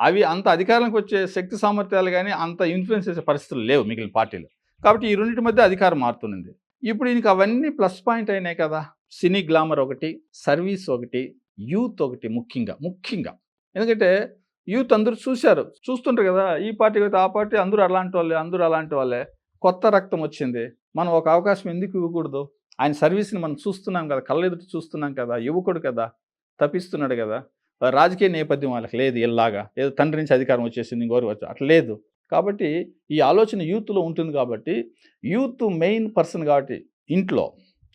అవి అంత అధికారానికి వచ్చే శక్తి సామర్థ్యాలు కానీ అంత ఇన్ఫ్లుయెన్స్ చేసే పరిస్థితులు లేవు మిగిలిన పార్టీలు. కాబట్టి ఈ రెండింటి మధ్య అధికారం మారుతుంది. ఇప్పుడు ఈయనకి అవన్నీ ప్లస్ పాయింట్ అయినాయి కదా. సినీ గ్లామర్ ఒకటి, సర్వీస్ ఒకటి, యూత్ ఒకటి, ముఖ్యంగా ఎందుకంటే యూత్ అందరూ చూస్తుంటారు కదా, ఈ పార్టీ అయితే ఆ పార్టీ, అందరూ అలాంటి వాళ్ళే. కొత్త రక్తం వచ్చింది, మనం ఒక అవకాశం ఎందుకు ఇవ్వకూడదు? ఆయన సర్వీస్ని మనం చూస్తున్నాం కదా, కళ్ళెదుటి చూస్తున్నాం కదా, యువకుడు కదా, తప్పిస్తున్నాడు కదా. రాజకీయ నేపథ్యం వాళ్ళకి లేదు, ఇలాగా ఏదో తండ్రి నుంచి అధికారం వచ్చేసింది ఇంకోరు వచ్చి అట్లా లేదు. కాబట్టి ఈ ఆలోచన యూత్లో ఉంటుంది. కాబట్టి యూత్ మెయిన్ పర్సన్ కాబట్టి ఇంట్లో,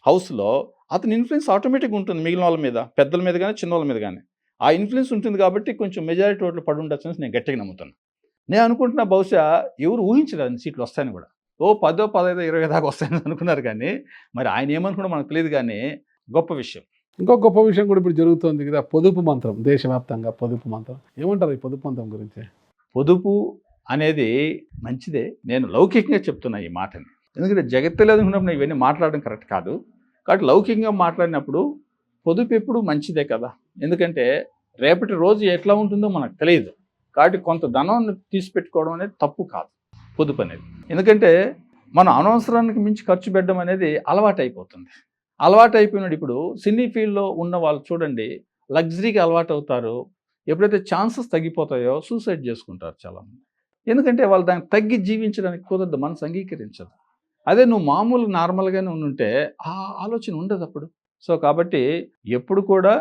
హౌస్లో అతని ఇన్ఫ్లుయెన్స్ ఆటోమేటిక్గా ఉంటుంది మిగిలిన వాళ్ళ మీద, పెద్దల మీద కానీ చిన్న వాళ్ళ మీద కానీ. ఆ ఇన్ఫ్లుయెన్స్ ఉంటుంది కాబట్టి కొంచెం మెజారిటీ ఓట్లు పడి ఉండొచ్చు నేను గట్టిగా నమ్ముతాను. నేను అనుకుంటున్నా బహుశా ఎవరు ఊహించలేదు సీట్లు వస్తాయని కూడా. 10, 15, 20 దాకా వస్తాయని అనుకున్నారు, కానీ మరి ఆయన ఏమనుకున్నా మనకు తెలియదు. కానీ గొప్ప విషయం, ఇంకొక గొప్ప విషయం కూడా ఇప్పుడు జరుగుతుంది కదా, పొదుపు మంత్రం. దేశవ్యాప్తంగా పొదుపు మంత్రం ఏమంటారు? ఈ పొదుపు మంత్రం గురించి. పొదుపు అనేది మంచిదే, నేను లౌకికంగా చెప్తున్నా ఈ మాటని. ఎందుకంటే జగత్తు లేదనుకున్నప్పుడు ఇవన్నీ మాట్లాడడం కరెక్ట్ కాదు. కాబట్టి లౌకికంగా మాట్లాడినప్పుడు పొదుపు ఎప్పుడు మంచిదే కదా. ఎందుకంటే రేపటి రోజు ఎట్లా ఉంటుందో మనకు తెలియదు. కాబట్టి కొంత ధనాన్ని తీసిపెట్టుకోవడం అనేది తప్పు కాదు పొదుపు అనేది. ఎందుకంటే మనం అనవసరానికి మించి ఖర్చు పెట్టడం అనేది అలవాటు అయిపోతుంది. అలవాటు అయిపోయినాడు. ఇప్పుడు సినీ ఫీల్డ్లో ఉన్న వాళ్ళు చూడండి, లగ్జరీకి అలవాటు అవుతారు. ఎప్పుడైతే ఛాన్సెస్ తగ్గిపోతాయో సూసైడ్ చేసుకుంటారు చాలామంది. ఎందుకంటే వాళ్ళు దాన్ని తగ్గి జీవించడానికి కుదరదు, మనసు అంగీకరించదు. అదే నువ్వు మామూలు నార్మల్గానే ఉంటే ఆ ఆలోచన ఉండదు అప్పుడు. సో కాబట్టి ఎప్పుడు కూడా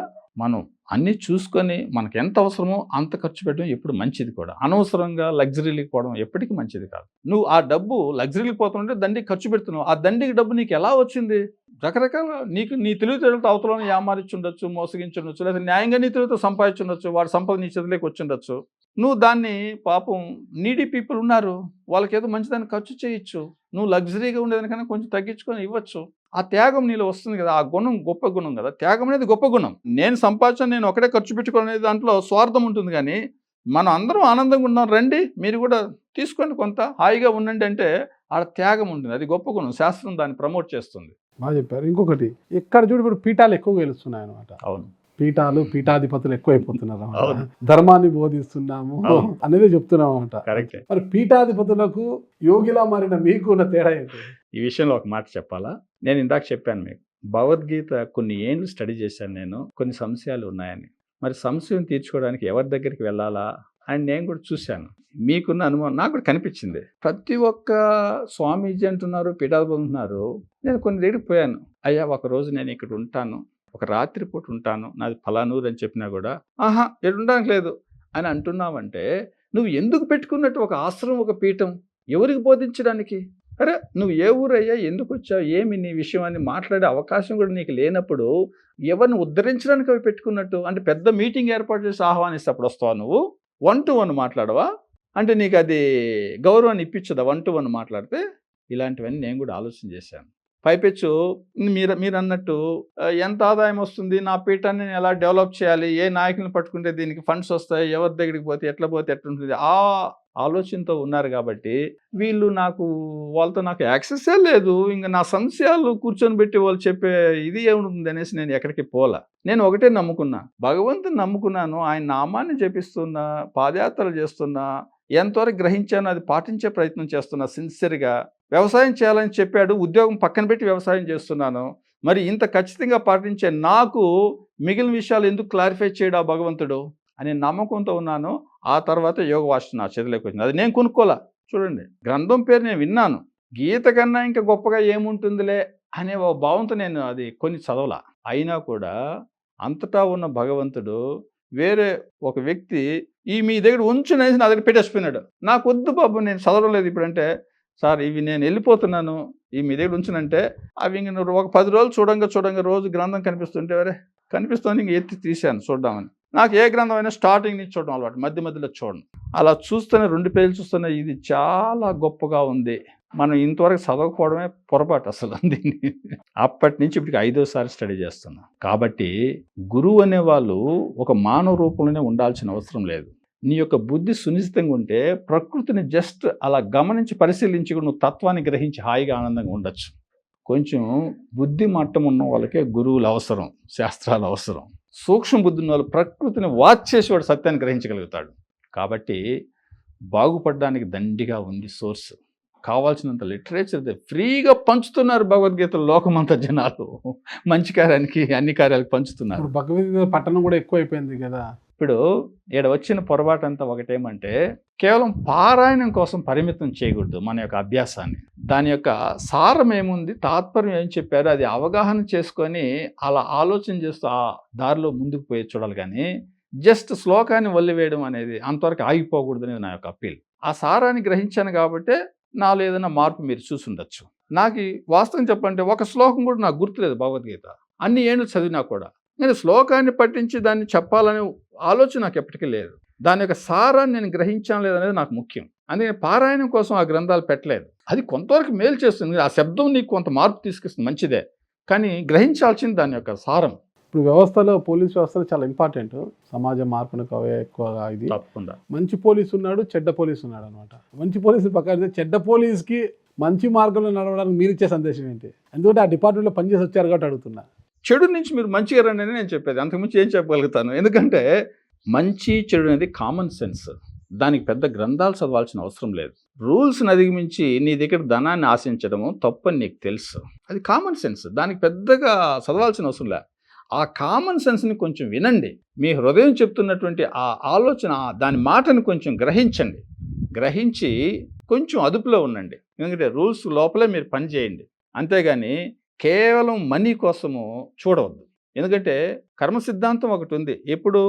మనం అన్నీ చూసుకొని మనకు ఎంత అవసరమో అంత ఖర్చు పెట్టడం ఎప్పుడు మంచిది కూడా. అనవసరంగా లగ్జరీలకు పోవడం ఎప్పటికీ మంచిది కాదు. నువ్వు ఆ డబ్బు లగ్జరీలకు పోతుంటే దండికి ఖర్చు పెడుతున్నావు. ఆ దండికి డబ్బు నీకు ఎలా వచ్చింది? రకరకాల నీ తెలివితేటలతో అవతలని యామారిచ్చుండొచ్చు, మోసగించుండొచ్చు, లేదా న్యాయంగా నీ తెలివితో సంపాదించుండొచ్చు, వాడి సంపద నీ చేతిలోకి వచ్చిండొచ్చు. నువ్వు దాన్ని పాపం నీడీ పీపుల్ ఉన్నారు, వాళ్ళకి ఏదో మంచిదాన్ని ఖర్చు చేయొచ్చు. నువ్వు లగ్జరీగా ఉండేదానికన్నా కొంచెం తగ్గించుకొని ఇవ్వచ్చు. ఆ త్యాగం నీలో వస్తుంది కదా, ఆ గుణం గొప్ప గుణం కదా. త్యాగం అనేది గొప్ప గుణం. నేను సంపాదించిన నేను ఒకటే ఖర్చు పెట్టుకునే దాంట్లో స్వార్థం ఉంటుంది. కానీ మనం అందరం ఆనందంగా ఉన్నాం, రండి మీరు కూడా తీసుకోండి, కొంత హాయిగా ఉండండి అంటే ఆ త్యాగం ఉంటుంది. అది గొప్ప గుణం. శాస్త్రం దాన్ని ప్రమోట్ చేస్తుంది. బాగా చెప్పారు. ఇంకొకటి, ఎక్కడ చూడు ఇప్పుడు పీఠాలు ఎక్కువ గెలుస్తున్నాయి అనమాట. అవును, పీఠాధిపతులు ఎక్కువ అయిపోతున్నారు అన్నమాట. ధర్మాన్ని బోధిస్తున్నాము అనేది చెప్తున్నాం అనమాట. కరెక్టే. మరి పీఠాధిపతులకు యోగిలా మారిన మీకు ఉన్న తేడా ఏంటి? ఈ విషయంలో ఒక మాట చెప్పాలా? నేను ఇందాక చెప్పాను మీకు, భగవద్గీత కొన్ని ఏళ్ళు స్టడీ చేశాను నేను, కొన్ని సంశయాలు ఉన్నాయని. మరి సంశయం తీర్చుకోవడానికి ఎవరి దగ్గరికి వెళ్ళాలా అని నేను కూడా చూశాను. మీకున్న అనుభవం నాకు కూడా కనిపించింది. ప్రతి ఒక్క స్వామీజీ అంటున్నారు, పీఠాధిపతులు అంటున్నారు. నేను కొన్ని దగ్గరికి పోయాను. అయ్యా ఒకరోజు నేను ఇక్కడ ఉంటాను, ఒక రాత్రి పూట ఉంటాను, నాది ఫలానూరు అని చెప్పినా కూడా ఆహా ఇక్కడ ఉండడానికి లేదు అని అంటున్నావంటే నువ్వు ఎందుకు పెట్టుకున్నట్టు ఒక ఆశ్రమం, ఒక పీఠం ఎవరికి బోధించడానికి? అరే నువ్వు ఏ ఊరయ్యా, ఎందుకు వచ్చావు, ఏమి నీ విషయం అని మాట్లాడే అవకాశం కూడా నీకు లేనప్పుడు ఎవరిని ఉద్ధరించడానికి అవి పెట్టుకున్నట్టు? అంటే పెద్ద మీటింగ్ ఏర్పాటు చేసి ఆహ్వానిస్తే అప్పుడు వస్తావా నువ్వు? 1-to-1 మాట్లాడవా? అంటే నీకు అది గౌరవాన్ని ఇప్పించదా 1-to-1 మాట్లాడితే? ఇలాంటివన్నీ నేను కూడా ఆలోచన చేశాను. పైపెచ్చు మీరు అన్నట్టు ఎంత ఆదాయం వస్తుంది, నా పీఠాన్ని నేను ఎలా డెవలప్ చేయాలి, ఏ నాయకులను పట్టుకుంటే దీనికి ఫండ్స్ వస్తాయి, ఎవరి దగ్గరికి పోతే ఎట్లుంటుంది, ఆ ఆలోచనతో ఉన్నారు కాబట్టి వీళ్ళు వాళ్ళతో నాకు యాక్సెస్సే లేదు. ఇంకా నా సంశయాలు కూర్చొని పెట్టి వాళ్ళు చెప్పే ఇది ఏముంటుంది అనేసి నేను ఎక్కడికి పోలా. నేను ఒకటే నమ్ముకున్నా, భగవంతుని నమ్ముకున్నాను, ఆయన నామాన్ని జపిస్తున్నా, పాదయాత్రలు చేస్తున్నా, ఎంతవరకు గ్రహించానో అది పాటించే ప్రయత్నం చేస్తున్నా సిన్సియర్గా. వ్యవసాయం చేయాలని చెప్పాడు, ఉద్యోగం పక్కన పెట్టి వ్యవసాయం చేస్తున్నాను. మరి ఇంత ఖచ్చితంగా పాటించే నాకు మిగిలిన విషయాలు ఎందుకు క్లారిఫై చేయడా భగవంతుడు అనే నమ్మకంతో ఉన్నాను. ఆ తర్వాత యోగ వాస్తు నా చేతిలోకి వచ్చింది. అది నేను కొనుక్కోలా. చూడండి, గ్రంథం పేరు నేను విన్నాను, గీత కన్నా ఇంకా గొప్పగా ఏముంటుందిలే అనే ఓ భావంతో నేను అది కొన్ని చదవలా. అయినా కూడా అంతటా ఉన్న భగవంతుడు వేరే ఒక వ్యక్తి మీ దగ్గర ఉంచునేసి నా దగ్గర పెట్టేసిపోయినాడు. నాకు వద్దు బాబు, నేను చదవడం లేదు ఇప్పుడంటే, సార్ ఇవి నేను వెళ్ళిపోతున్నాను, మీ దగ్గర ఉంచునంటే అవి ఇంక నువ్వు ఒక 10 రోజులు చూడంగా రోజు గ్రంథం కనిపిస్తుంటే వరే కనిపిస్తుంది, ఇంక ఎత్తి తీశాను చూద్దామని. నాకు ఏ గ్రంథం అయినా స్టార్టింగ్ నుంచి చూడడం అలవాటు, మధ్యలో చూడను. అలా చూస్తూనే 2 పేజీలు చూస్తూనే ఇది చాలా గొప్పగా ఉంది, మనం ఇంతవరకు చదవకపోవడమే పొరపాటు అసలు దీన్ని. అప్పటి నుంచి ఇప్పటికి 5వ సారి స్టడీ చేస్తున్నా. కాబట్టి గురువు అనేవాళ్ళు ఒక మానవ రూపంలోనే ఉండాల్సిన అవసరం లేదు. నీ యొక్క బుద్ధి సునిశ్చితంగా ఉంటే ప్రకృతిని జస్ట్ అలా గమనించి పరిశీలించి కూడా నువ్వు తత్వాన్ని గ్రహించి హాయిగా ఆనందంగా ఉండొచ్చు. కొంచెం బుద్ధి మట్టం ఉన్న వాళ్ళకే గురువులు అవసరం, శాస్త్రాలు అవసరం. సూక్ష్మ బుద్ధి ఉన్న వాళ్ళు ప్రకృతిని వాచ్ చేసి వాడు సత్యాన్ని గ్రహించగలుగుతాడు. కాబట్టి బాగుపడడానికి దండిగా ఉంది సోర్స్. కావాల్సినంత లిటరేచర్ ఫ్రీగా పంచుతున్నారు భగవద్గీతలు లోకమంతా జనాలు. మంచి కార్యానికి అన్ని కార్యాలకు పంచుతున్నారు. భగవద్గీత పఠనం కూడా ఎక్కువ అయిపోయింది కదా. ఇప్పుడు ఈడ వచ్చిన పొరపాటు అంతా ఒకటేమంటే, కేవలం పారాయణం కోసం పరిమితం చేయకూడదు మన యొక్క అభ్యాసాన్ని. దాని యొక్క సారం ఏముంది, తాత్పర్యం ఏం చెప్పారు, అది అవగాహన చేసుకొని అలా ఆలోచన చేస్తూ ఆ దారిలో ముందుకు పోయి చూడాలి. కానీ జస్ట్ శ్లోకాన్ని వల్లివేయడం అనేది అంతవరకు ఆగిపోకూడదు అనేది నా యొక్క అప్పీల్. ఆ సారాన్ని గ్రహించాను కాబట్టి నాలో ఏదైనా మార్పు మీరు చూసుండొచ్చు. నాకు వాస్తవం చెప్పంటే ఒక శ్లోకం కూడా నాకు గుర్తులేదు భగవద్గీత, అన్ని ఏళ్ళు చదివినా కూడా. నేను శ్లోకాన్ని పట్టించి దాన్ని చెప్పాలనే ఆలోచన నాకు ఎప్పటికీ లేదు. దాని యొక్క సారాన్ని నేను గ్రహించాను లేదనేది నాకు ముఖ్యం. అందుకని పారాయణం కోసం ఆ గ్రంథాలు పెట్టలేదు. అది కొంతవరకు మేలు చేస్తుంది, ఆ శబ్దం నీకు కొంత మార్పు తీసుకొస్తుంది, మంచిదే. కానీ గ్రహించాల్సింది దాని యొక్క సారం. ఇప్పుడు వ్యవస్థలో పోలీస్ వ్యవస్థలో చాలా ఇంపార్టెంట్, సమాజ మార్పునకు అవే ఎక్కువగా. ఇది తప్పకుండా మంచి పోలీసు ఉన్నాడు, చెడ్డ పోలీసు ఉన్నాడు అనమాట. మంచి పోలీసు పక్కన చెడ్డ పోలీస్కి మంచి మార్గంలో నడవడానికి మీరు ఇచ్చే సందేశం ఏంటి? ఎందుకంటే ఆ డిపార్ట్మెంట్లో పనిచేసి వచ్చారు కాబట్టి అడుగుతున్నా. చెడు నుంచి మీరు మంచిగా రండి అని నేను చెప్పేది, అంతకుమించి ఏం చెప్పగలుగుతాను? ఎందుకంటే మంచి చెడు అనేది కామన్ సెన్స్, దానికి పెద్ద గ్రంథాలు చదవాల్సిన అవసరం లేదు. రూల్స్ని అధిగమించి నీ దగ్గర ధనాన్ని ఆశించడము తప్పని నీకు తెలుసు, అది కామన్ సెన్స్, దానికి పెద్దగా చదవాల్సిన అవసరం లేదు. ఆ కామన్ సెన్స్ని కొంచెం వినండి, మీ హృదయం చెప్తున్నటువంటి ఆ ఆలోచన, దాని మాటను కొంచెం గ్రహించండి, గ్రహించి కొంచెం అదుపులో ఉండండి. ఎందుకంటే రూల్స్ లోపలే మీరు పని చేయండి, అంతేగాని కేవలం మనీ కోసము చూడవద్దు. ఎందుకంటే కర్మ సిద్ధాంతం ఒకటి ఉంది, ఎప్పుడు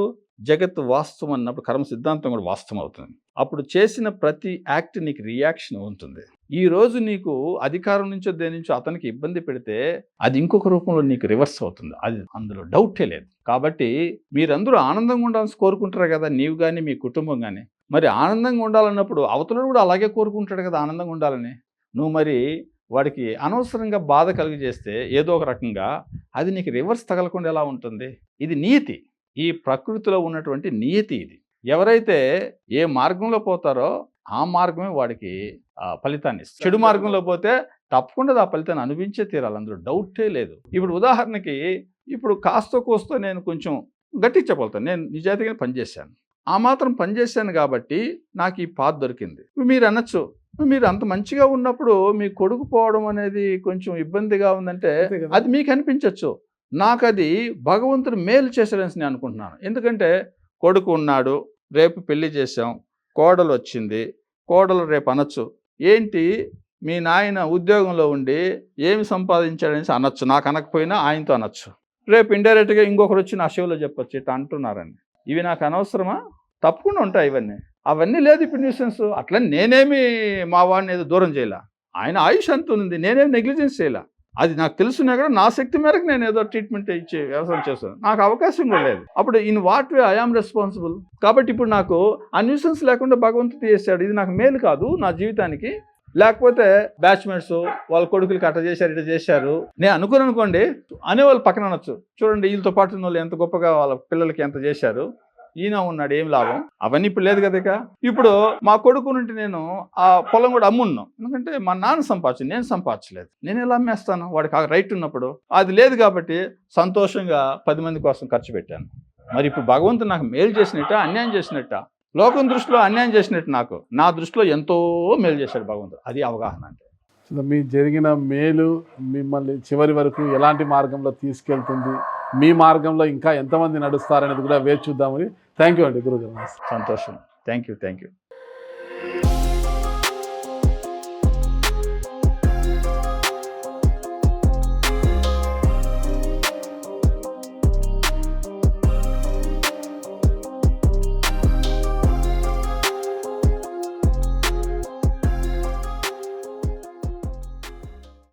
జగత్ వాస్తవం అన్నప్పుడు కర్మ సిద్ధాంతం కూడా వాస్తవం అవుతుంది. అప్పుడు చేసిన ప్రతి యాక్ట్ నీకు రియాక్షన్ ఉంటుంది. ఈరోజు నీకు అధికారం నుంచో దేని నుంచో అతనికి ఇబ్బంది పెడితే అది ఇంకొక రూపంలో నీకు రివర్స్ అవుతుంది, అది అందులో డౌటే లేదు. కాబట్టి మీరందరూ ఆనందంగా ఉండాలని కోరుకుంటారు కదా, నీవు కానీ మీ కుటుంబం కానీ. మరి ఆనందంగా ఉండాలన్నప్పుడు అవతల కూడా అలాగే కోరుకుంటాడు కదా ఆనందంగా ఉండాలని. నువ్వు మరి వాడికి అనవసరంగా బాధ కలిగజేస్తే ఏదో ఒక రకంగా అది నీకు రివర్స్ తగలకుండా ఎలా ఉంటుంది? ఇది నియతి, ఈ ప్రకృతిలో ఉన్నటువంటి నియతి ఇది. ఎవరైతే ఏ మార్గంలో పోతారో ఆ మార్గమే వాడికి ఫలితాన్ని ఇస్తుంది. చెడు మార్గంలో పోతే తప్పకుండా ఆ ఫలితాన్ని అనుభవించే తీరాలి, అందులో డౌటే లేదు. ఇప్పుడు ఉదాహరణకి ఇప్పుడు కాస్తో కోస్తో నేను కొంచెం గట్టిగా చెప్పగలుగుతాను, నేను నిజాయితీగా పనిచేశాను, ఆ మాత్రం పనిచేశాను కాబట్టి నాకు ఈ పాత దొరికింది. మీరు అనొచ్చు, మీరు అంత మంచిగా ఉన్నప్పుడు మీ కొడుకు పోవడం అనేది కొంచెం ఇబ్బందిగా ఉందంటే అది మీకు అనిపించవచ్చు, నాకు అది భగవంతుడు మేలు చేశాడని నేను అనుకుంటున్నాను. ఎందుకంటే కొడుకు ఉన్నాడు, రేపు పెళ్లి చేసాం, కోడలు వచ్చింది, కోడలు రేపు అనొచ్చు, ఏంటి మీ నాయన ఉద్యోగంలో ఉండి ఏమి సంపాదించాడని అనొచ్చు, నాకు అనకపోయినా ఆయనతో అనొచ్చు. రేపు ఇండైరెక్ట్గా ఇంకొకరు వచ్చి నా షోలో చెప్పొచ్చు ఇట్లా అంటున్నారని. ఇవి నాకు అనవసరమా? తప్పకుండా ఉంటాయి ఇవన్నీ. అవన్నీ లేదు ఇప్పుడు న్యూసెన్స్. అట్లా నేనేమి మా వాడిని ఏదో దూరం చేయాల, ఆయన ఆయుష్ అంత ఉంది, నేనేం నెగ్లిజెన్స్ చేయలే. అది నాకు తెలుసున్నా కూడా నా శక్తి మేరకు నేను ఏదో ట్రీట్మెంట్ ఇచ్చి వ్యవసాయం చేస్తాను, నాకు అవకాశం కూడా లేదు. అప్పుడు in what way I am responsible. కాబట్టి ఇప్పుడు నాకు ఆ న్యూసెన్స్ లేకుండా భగవంతుడు చేశాడు, ఇది నాకు మేలు కాదు నా జీవితానికి. లేకపోతే బ్యాచ్మేట్స్ వాళ్ళ కొడుకులకి అట్లా చేశారు ఇట్లా చేశారు నేను అనుకోండి అనేవాళ్ళు పక్కన అనొచ్చు, చూడండి వీళ్ళతో పాటు ఉన్న వాళ్ళు ఎంత గొప్పగా వాళ్ళ పిల్లలకి ఎంత చేశారు, ఈయన ఉన్నాడు ఏం లాభం. అవన్నీ ఇప్పుడు లేదు కదా. ఇక ఇప్పుడు మా కొడుకు నుండి నేను ఆ పొలం కూడా అమ్మున్నాం, ఎందుకంటే మా నాన్న సంపాదించి నేను సంపాదించలేదు, నేను ఎలా అమ్మేస్తాను, వాడికి ఆ రైట్ ఉన్నప్పుడు. అది లేదు కాబట్టి సంతోషంగా 10 మంది కోసం ఖర్చు పెట్టాను. మరి ఇప్పుడు భగవంతుడు నాకు మేలు చేసినట్ట అన్యాయం చేసినట్ట? లోకం దృష్టిలో అన్యాయం చేసినట్టు, నాకు నా దృష్టిలో ఎంతో మేలు చేశాడు భగవంతుడు. అది అవగాహన అంటే. మీ జరిగిన మేలు మిమ్మల్ని చివరి వరకు ఎలాంటి మార్గంలో తీసుకెళ్తుంది, మీ మార్గంలో ఇంకా ఎంతమంది నడుస్తారనేది కూడా వేచి చూద్దామని. థ్యాంక్ యూ అండి గురుగారు. సంతోషం. Thank you.